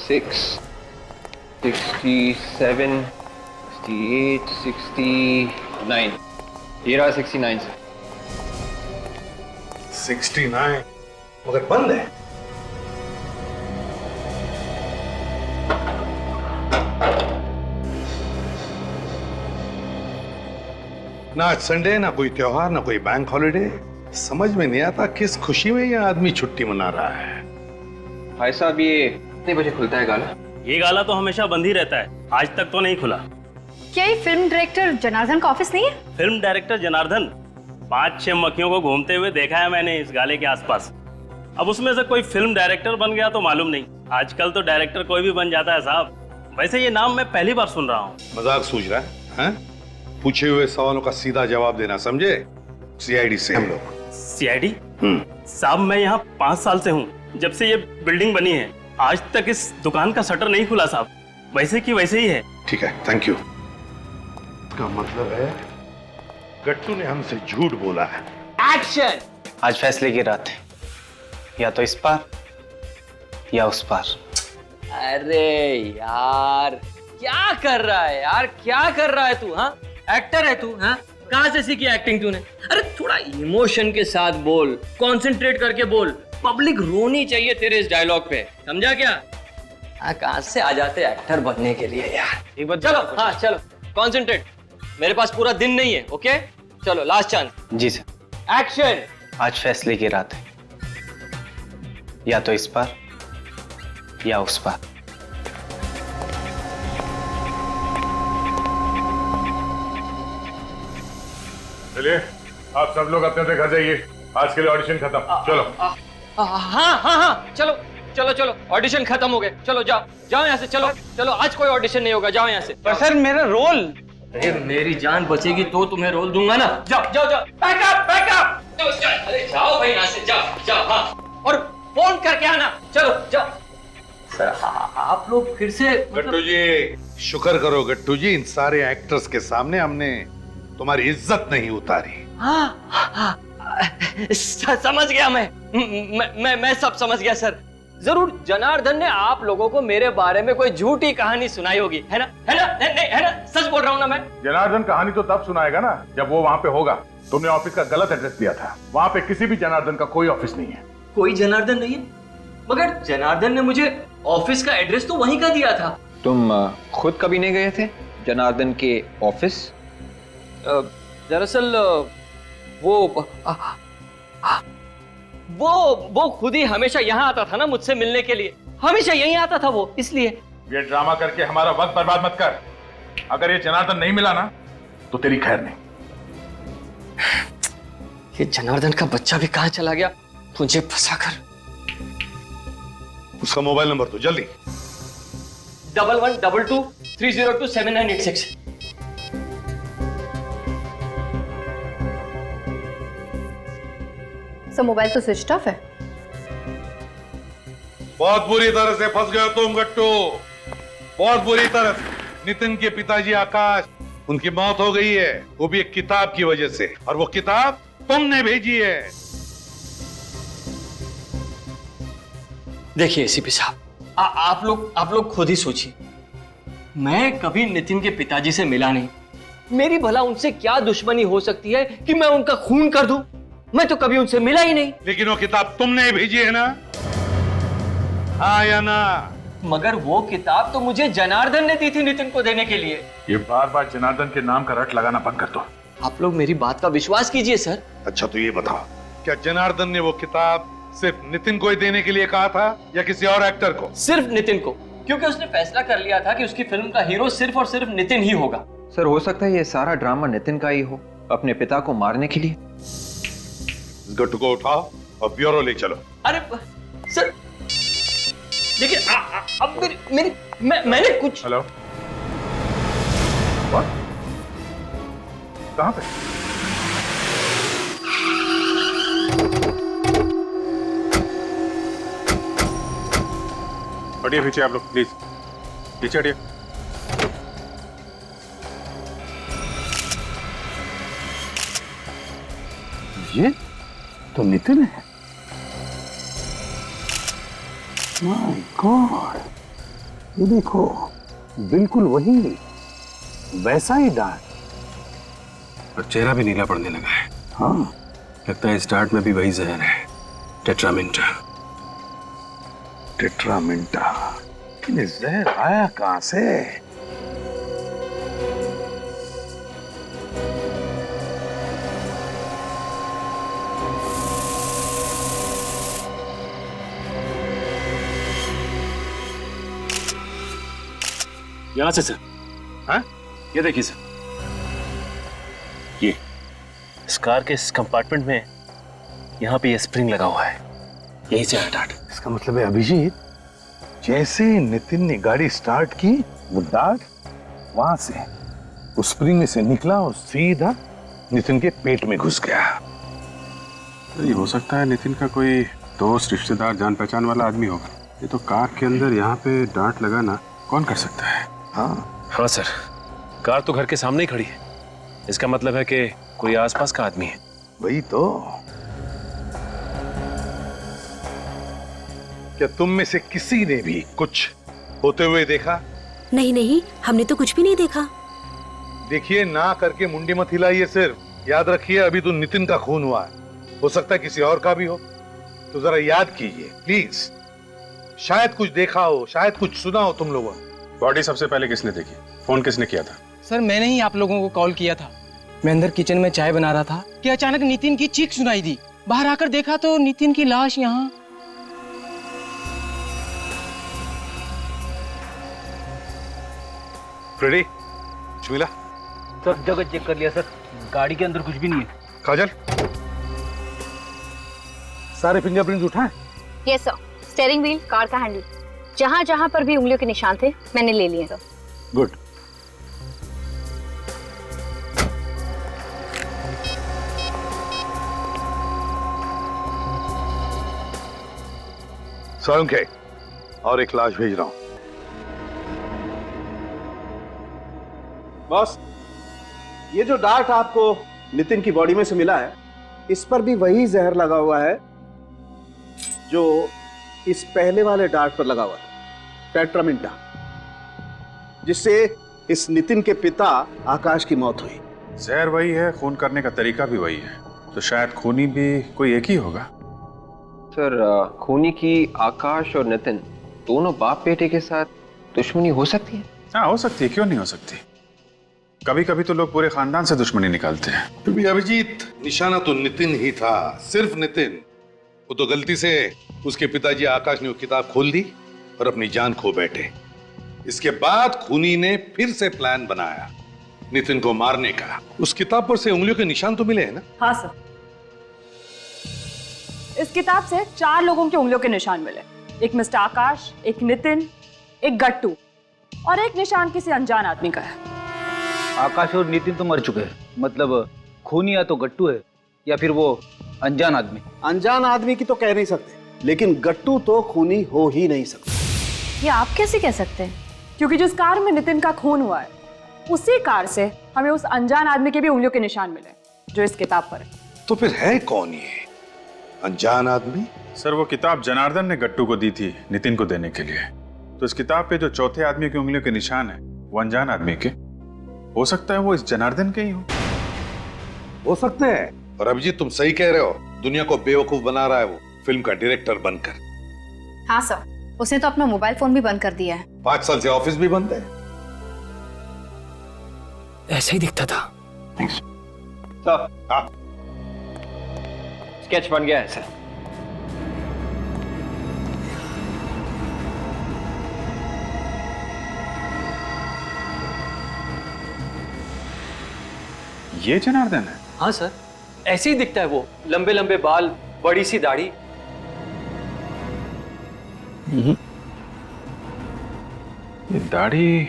67, 68, 69। ये रहा 69 सर। 69 मगर बंद है। ना आज संडे, ना कोई त्योहार, ना कोई बैंक हॉलिडे। समझ में नहीं आता किस खुशी में ये आदमी छुट्टी मना रहा है। भाई साहब ये कितने बजे खुलता है गाला? ये गाला तो हमेशा बंद ही रहता है, आज तक तो नहीं खुला। क्या ये फिल्म डायरेक्टर जनार्दन का ऑफिस नहीं है? फिल्म डायरेक्टर जनार्दन 5-6 मक्खियों को घूमते हुए देखा है मैंने इस गाले के आसपास। अब उसमें से कोई फिल्म डायरेक्टर बन गया तो मालूम नहीं। आजकल तो डायरेक्टर कोई भी बन जाता है साहब। वैसे ये नाम मैं पहली बार सुन रहा हूँ। मजाक सूझ रहा है? पूछे हुए सवालों का सीधा जवाब देना, समझे? सीआईडी से हम लोग। सीआईडी? साहब मैं यहाँ 5 साल से हूँ, जब से ये बिल्डिंग बनी है। आज तक इस दुकान का शटर नहीं खुला साहब, वैसे की वैसे ही है। ठीक है, थैंक यू। का मतलब है गट्टू ने हमसे झूठ बोला है। एक्शन! आज फैसले की रात है, या तो इस पार या उस पार। अरे यार क्या कर रहा है यार, क्या कर रहा है तू? हाँ, एक्टर है तू? हाँ, कहाँ से सीखी एक्टिंग तूने? अरे थोड़ा इमोशन के साथ बोल, कंसंट्रेट करके बोल। पब्लिक रोनी चाहिए तेरे इस डायलॉग पे, समझा क्या? हाँ, कहाँ से आ जाते एक्टर बनने के लिए यार। एक बार चलो, हाँ चलो, कंसंट्रेट। मेरे पास पूरा दिन नहीं है, ओके? चलो लास्ट चांस। जी सर। एक्शन! आज फैसले की रात है, या तो इस पार या उस पार। चलिए आप सब लोग अपने अपने घर जाइए, आज के लिए ऑडिशन खत्म। चलो। हाँ, चलो चलो चलो, ऑडिशन खत्म हो गए। चलो जाओ जाओ यहाँ से, चलो चलो, आज कोई ऑडिशन नहीं होगा, जाओ यहाँ से। पर सर मेरा रोल। अरे मेरी जान बचेगी तो तुम्हें रोल दूंगा ना। जाओ जाओ जाओ, बैकअप बैकअप। अरे जाओ भाई यहाँ से, जाओ जाओ। हाँ, और फोन करके आना। चलो जाओ। सर आप लोग फिर से गट्टू जी शुक्र करो गट्टू जी, इन सारे एक्टर्स के सामने हमने तुम्हारी इज्जत नहीं उतारी। हाँ, समझ गया मैं सब समझ गया सर। जरूर जनार्दन ने आप लोगों को मेरे बारे में कोई झूठी कहानी सुनाई होगी, है ना? है ना? नहीं है ना? सच बोल रहा हूँ ना मैं? जनार्दन कहानी तो तब सुनाएगा ना जब वो वहाँ पे होगा। तुमने ऑफिस का गलत एड्रेस दिया था, वहाँ पे किसी भी जनार्दन का कोई ऑफिस नहीं है। कोई जनार्दन नहीं है? मगर जनार्दन ने मुझे ऑफिस का एड्रेस तो वहीं का दिया था। तुम खुद कभी नहीं गए थे जनार्दन के ऑफिस? दरअसल वो खुद ही हमेशा यहाँ आता था ना मुझसे मिलने के लिए, हमेशा यहीं आता था वो, इसलिए। ये ड्रामा करके हमारा वक्त बर्बाद मत कर। अगर ये जनार्दन नहीं मिला ना तो तेरी खैर नहीं। ये जनार्दन का बच्चा भी कहाँ चला गया मुझे फंसाकर? उसका मोबाइल नंबर दो जल्दी। 112223027986। सर मोबाइल तो स्विच ऑफ है। बहुत बुरी तरह से फंस गए तुम गट्टू, बहुत बुरी तरह से। नितिन के पिताजी आकाश, उनकी मौत हो गई है, वो भी एक किताब की वजह से, और वो किताब तुमने भेजी है। देखिए एसीपी साहब, आप लोग खुद ही सोचिए। मैं कभी नितिन के पिताजी से मिला नहीं, मेरी भला उनसे क्या दुश्मनी हो सकती है कि मैं उनका खून कर दूं? मैं तो कभी उनसे मिला ही नहीं। लेकिन वो किताब तुमने भेजी है ना? हाँ या ना? मगर वो किताब तो मुझे जनार्दन ने दी थी नितिन को देने के लिए। ये बार बार जनार्दन के नाम का रट लगाना बंद कर दो। आप लोग मेरी बात का विश्वास कीजिए सर। अच्छा तो ये बताओ, क्या जनार्दन ने वो किताब सिर्फ नितिन को ही देने के लिए कहा था या किसी और एक्टर को? सिर्फ नितिन को, क्योंकि उसने फैसला कर लिया था कि उसकी फिल्म का हीरो सिर्फ और सिर्फ नितिन ही होगा। सर हो सकता है ये सारा ड्रामा नितिन का ही हो, अपने पिता को मारने के लिए। इस गट्टू को उठाओ और ब्यूरो ले चलो। अरे सर देखिए, अब मैंने कुछ। हेलो, कहाँ पे? हटिए पीछे आप लोग, प्लीज पीछे हटिए। ये तो नितिन है। माय गॉड, ये देखो, बिल्कुल वही, वैसा ही डार्ट। और चेहरा भी नीला पड़ने लगा है। हाँ, लगता है इस डार्ट में भी वही जहर है, टेट्रामिंटा। टेट्रामिंटा, ये जहर आया कहां से? यहां से सर। हाँ, ये देखिए सर, ये इस कार के इस कंपार्टमेंट में यहाँ पे ये स्प्रिंग लगा हुआ है, यहीं से आया डार्ट। इसका मतलब है अभिजीत, जैसे नितिन ने गाड़ी स्टार्ट की, वो डार्ट वहां से उस स्प्रिंग में से निकला और सीधा नितिन के पेट में घुस गया। तो ये हो सकता है नितिन का कोई दोस्त, रिश्तेदार, जान पहचान वाला आदमी होगा। ये तो कार के अंदर यहाँ पे डार्ट लगाना कौन कर सकता है? हाँ सर, कार तो घर के सामने ही खड़ी है, इसका मतलब है कि कोई आसपास का आदमी है। वही तो। क्या तुम में से किसी ने भी कुछ होते हुए देखा? नहीं नहीं, हमने तो कुछ भी नहीं देखा। देखिए, ना करके मुंडी मत हिलाइए, सिर्फ याद रखिए अभी तो नितिन का खून हुआ है, हो सकता है किसी और का भी हो, तो जरा याद कीजिए प्लीज। शायद कुछ देखा हो, शायद कुछ सुना हो तुम लोगों ने। बॉडी सबसे पहले किसने देखी? फोन किसने किया था? सर मैंने ही आप लोगों को कॉल किया था। मैं अंदर किचन में चाय बना रहा था कि अचानक नितिन की चीख सुनाई दी। बाहर आकर देखा तो नितिन की लाश यहाँ। फ्रेडी, शमीला, सब जगह चेक कर लिया सर, गाड़ी के अंदर कुछ भी नहीं है। काजल, सारे फिंगरप्रिंट्स उठाए? Yes sir, steering wheel, car का हैंडल, जहां जहां पर भी उंगलियों के निशान थे मैंने ले लिए सर। गुड। स्वयं के और एक लाश भेज रहा हूं। बॉस, ये जो डार्ट आपको नितिन की बॉडी में से मिला है, इस पर भी वही जहर लगा हुआ है जो इस पहले वाले डार्ट पर लगा हुआ था, टेट्रामिंटा, जिससे इस नितिन के पिता आकाश की मौत हुई। जहर वही है, खून करने का तरीका भी वही है, तो शायद खूनी भी कोई एक ही होगा। सर, खूनी की आकाश और नितिन दोनों बाप बेटे के साथ दुश्मनी हो सकती है? हाँ, हो सकती है, क्यों नहीं हो सकती। कभी कभी तो लोग पूरे खानदान से दुश्मनी निकालते हैं। क्योंकि अभिजीत, निशाना तो नितिन ही था, सिर्फ नितिन। वो तो गलती से उसके पिताजी आकाश ने वो किताब खोल दी और अपनी जान खो बैठे। इसके बाद खूनी ने फिर से प्लान बनाया नितिन को मारने का। उस किताब पर से उंगलियों के निशान तो मिले हैं ना? हाँ सर, इस किताब से 4 लोगों की उंगलियों के निशान मिले। एक मिस्टर आकाश, एक नितिन, एक गट्टू और एक निशान किसी अनजान आदमी का है। आकाश और नितिन तो मर चुके हैं, मतलब खूनी या तो गट्टू है या फिर वो अनजान आदमी। अनजान आदमी की तो कह नहीं सकते, लेकिन गट्टू तो खूनी हो ही नहीं सकता। ये आप कैसे कह सकते हैं? क्योंकि जिस कार में नितिन का खून हुआ है, उसी कार से हमें उस अनजान आदमी के भी उंगलियों के निशान मिले जो इस किताब पर है। तो फिर है कौन ये अनजान आदमी? सर, वो किताब जनार्दन ने गट्टू को दी थी नितिन को देने के लिए, तो इस किताब पे जो चौथे आदमी की उंगलियों के निशान है वो अनजान आदमी के, हो सकता है वो इस जनार्दन के ही हो सकते हैं। और अभिजीत, तुम सही कह रहे हो, दुनिया को बेवकूफ बना रहा है वो फिल्म का डायरेक्टर बनकर। हाँ सर, उसने तो अपना मोबाइल फोन भी बंद कर दिया है। 5 साल से ऑफिस भी बंद है। ऐसा ही दिखता था। सर, स्केच बन गया है सर। ये जनार्दन है? हाँ सर, ऐसे ही दिखता है वो, लंबे लंबे बाल, बड़ी सी दाढ़ी। ये दाढ़ी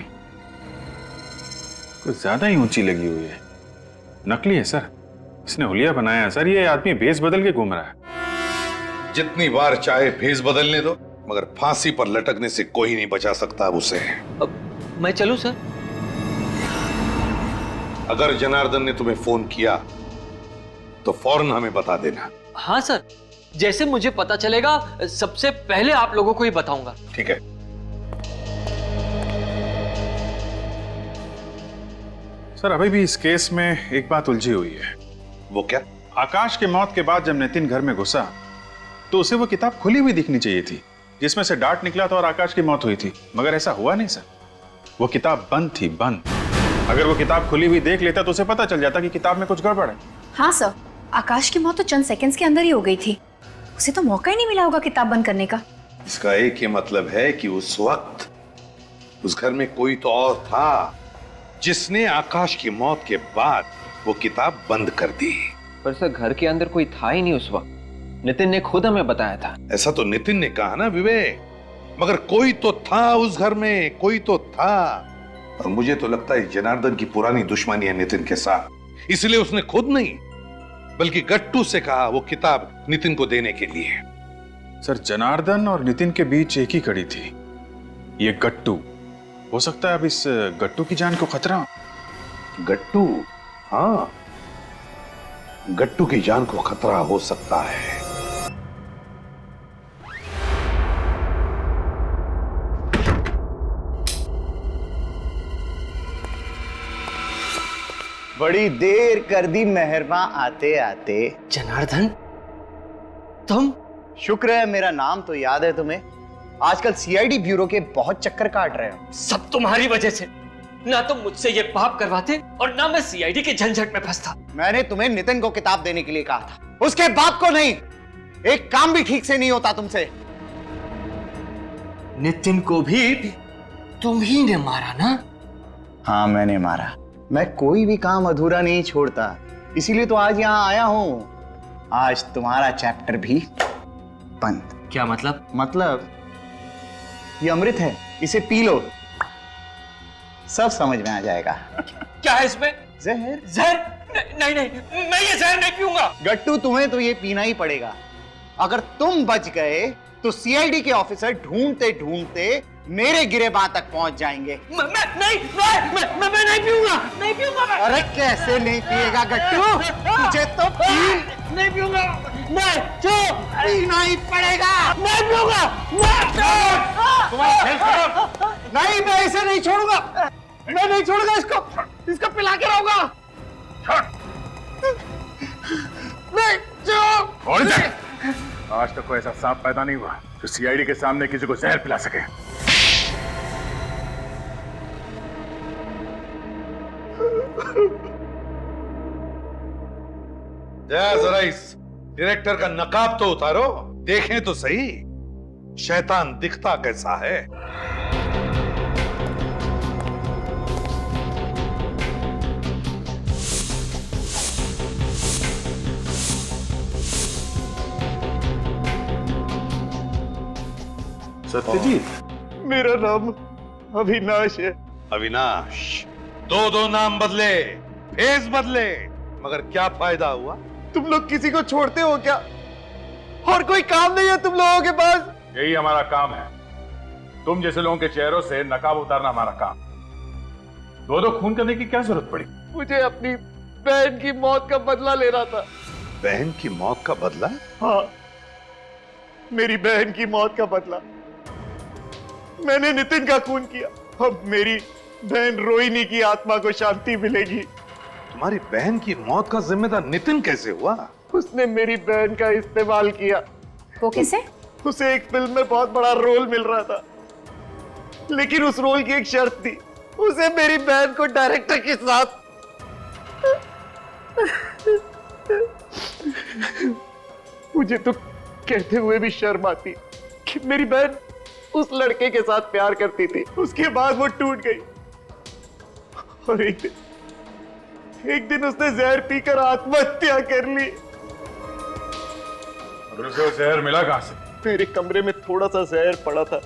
कुछ ज्यादा ही ऊंची लगी हुई है, नकली है सर, इसने हुलिया बनाया है सर। ये आदमी भेस बदल के घूम रहा है। जितनी बार चाहे भेस बदलने दो, मगर फांसी पर लटकने से कोई नहीं बचा सकता उसे। अब मैं चलूं सर? अगर जनार्दन ने तुम्हें फोन किया तो फौरन हमें बता देना। हाँ सर, जैसे मुझे पता चलेगा सबसे पहले आप लोगों को ही बताऊंगा। ठीक है। सर अभी भी इस केस में एक बात उलझी हुई है। वो क्या? आकाश के मौत के बाद जब नितिन घर में घुसा तो उसे वो किताब खुली हुई दिखनी चाहिए थी जिसमें से डार्ट निकला था और आकाश की मौत हुई थी, मगर ऐसा हुआ नहीं सर। वो किताब बंद थी, बंद। अगर वो किताब खुली हुई देख लेता तो उसे पता चल जाता कि किताब में कुछ गड़बड़ है। हाँ सर, आकाश की मौत तो चंद सेकंड्स के अंदर ही हो गई थी, उसे तो मौका ही नहीं मिला होगा किताब बंद करने का। इसका एक ही मतलब है कि उस वक्त उस घर में कोई तो और था जिसने आकाश की मौत के बाद वो किताब बंद कर दी। पर सर घर के अंदर कोई था ही नहीं उस वक्त, नितिन ने खुद हमें बताया था। ऐसा तो नितिन ने कहा ना विवेक, मगर कोई तो था उस घर में, कोई तो था। और मुझे तो लगता है जनार्दन की पुरानी दुश्मनी है नितिन के साथ, इसलिए उसने खुद नहीं बल्कि गट्टू से कहा वो किताब नितिन को देने के लिए। सर जनार्दन और नितिन के बीच एक ही कड़ी थी, ये गट्टू। हो सकता है अब इस गट्टू की जान को खतरा हो। गट्टू? हाँ, गट्टू की जान को खतरा हो सकता है। बड़ी देर कर दी मेहरबा आते आते। जनार्दन, तुम? शुक्र है मेरा नाम तो याद है तुम्हें। आजकल सीआईडी ब्यूरो के बहुत चक्कर काट रहे हो। सब तुम्हारी वजह से। ना तुम मुझसे ये पाप करवाते और ना मैं सीआईडी के झंझट में फंसता। मैंने तुम्हें नितिन को किताब देने के लिए कहा था, उसके बाप को नहीं। एक काम भी ठीक से नहीं होता तुमसे। नितिन को भी तुम ही ने मारा ना? हाँ मैंने मारा। मैं कोई भी काम अधूरा नहीं छोड़ता, इसीलिए तो आज यहाँ आया हूं। आज तुम्हारा चैप्टर भी बंद। क्या मतलब? मतलब ये अमृत है, इसे पी लो, सब समझ में आ जाएगा। क्या है इसमें? जहर। जहर? नहीं नहीं, मैं ये जहर नहीं पीऊंगा। गट्टू तुम्हें तो ये पीना ही पड़ेगा। अगर तुम बच गए तो सीआईडी के ऑफिसर ढूंढते ढूंढते मेरे गिरेबान तक पहुंच जाएंगे। मैं नहीं पीऊंगा, नहीं पीऊंगा मैं। अरे कैसे नहीं पिएगा गट्टू? तुझे तो नहीं पीऊंगा मैं, जो पीना ही पड़ेगा। नहीं पीऊंगा नहीं, मैं इसे नहीं छोड़ूंगा। मैं नहीं छोड़ूंगा इसको पिला के रहूंगा। नहीं, जो आज तक कोई ऐसा सांप पैदा नहीं हुआ जो सीआईडी के सामने किसी को जहर पिला सके। जरा इस डायरेक्टर का नकाब तो उतारो, देखें तो सही शैतान दिखता कैसा है। सत्यजीत? मेरा नाम अविनाश है। अविनाश? दो नाम बदले, फेस बदले, मगर क्या फायदा हुआ? तुम लोग किसी को छोड़ते हो क्या? और कोई काम नहीं है तुम लोगों के पास? यही हमारा काम है। तुम जैसे लोगों के चेहरों से नकाब उतारना हमारा काम। दो खून करने की क्या जरूरत पड़ी? मुझे अपनी बहन की मौत का बदला लेना था। बहन की मौत का बदला? हाँ, मेरी बहन की मौत का बदला। मैंने नितिन का खून किया, अब मेरी बहन रोहिणी की आत्मा को शांति मिलेगी। तुम्हारी बहन की मौत का जिम्मेदार नितिन कैसे हुआ? उसने मेरी बहन का इस्तेमाल किया। वो कैसे? उसे एक फिल्म में बहुत बड़ा रोल मिल रहा था, लेकिन उस रोल की एक शर्त थी, उसे मेरी बहन को डायरेक्टर के साथ। मुझे तो कहते हुए भी शर्म आती कि मेरी बहन उस लड़के के साथ प्यार करती थी, उसके बाद वो टूट गई और एक दिन उसने जहर पीकर आत्महत्या कर ली। और उसे जहर मिला कहां से? मेरे कमरे में थोड़ा सा जहर पड़ा था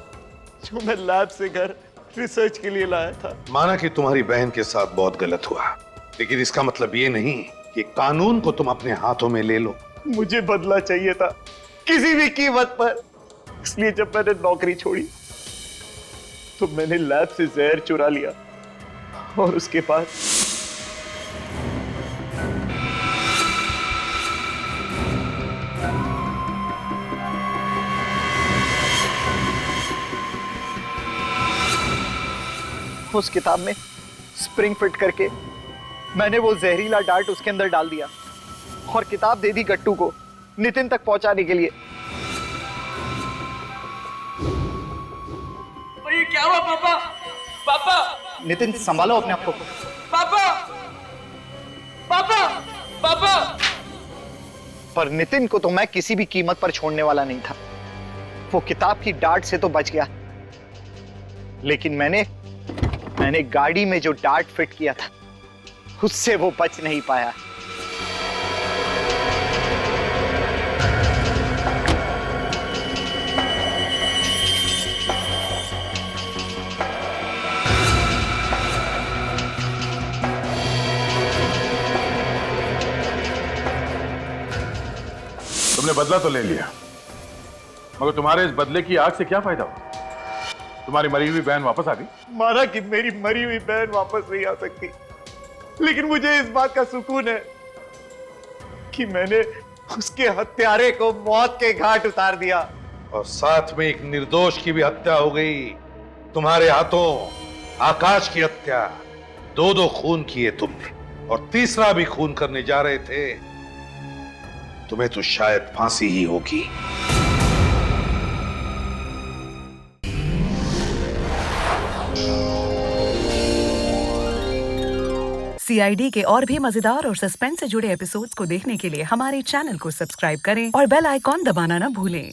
जो मैं लैब से घर रिसर्च के लिए लाया था। माना कि तुम्हारी बहन के साथ बहुत गलत हुआ, लेकिन इसका मतलब ये नहीं कि कानून को तुम अपने हाथों में ले लो। मुझे बदला चाहिए था किसी भी कीमत पर, इसलिए जब मैंने नौकरी छोड़ी तो मैंने लैब से जहर चुरा लिया और उसके बाद उस किताब में स्प्रिंग फिट करके मैंने वो जहरीला डार्ट उसके अंदर डाल दिया और किताब दे दी गट्टू को नितिन तक पहुंचाने के लिए। ये क्या हुआ पापा? पापा नितिन संभालो अपने आप को। पापा पापा पापा। पर नितिन को तो मैं किसी भी कीमत पर छोड़ने वाला नहीं था। वो किताब की डार्ट से तो बच गया, लेकिन मैंने गाड़ी में जो डार्ट फिट किया था उससे वो बच नहीं पाया। तुमने बदला तो ले लिया, मगर तुम्हारे इस बदले की आग से क्या फायदा हुआ? तुम्हारी मरी हुई बहन वापस आ गई। माना कि मेरी मरी हुई बहन वापस नहीं आ सकती, लेकिन मुझे इस बात का सुकून है कि मैंने उसके हत्यारे को मौत के घाट उतार दिया। और साथ में एक निर्दोष की भी हत्या हो गई तुम्हारे हाथों। आकाश की हत्या, दो खून किए तुमने, और तीसरा भी खून करने जा रहे थे। तुम्हें तो शायद फांसी ही होगी। CID के और भी मजेदार और सस्पेंस से जुड़े एपिसोड्स को देखने के लिए हमारे चैनल को सब्सक्राइब करें और बेल आइकॉन दबाना ना भूलें।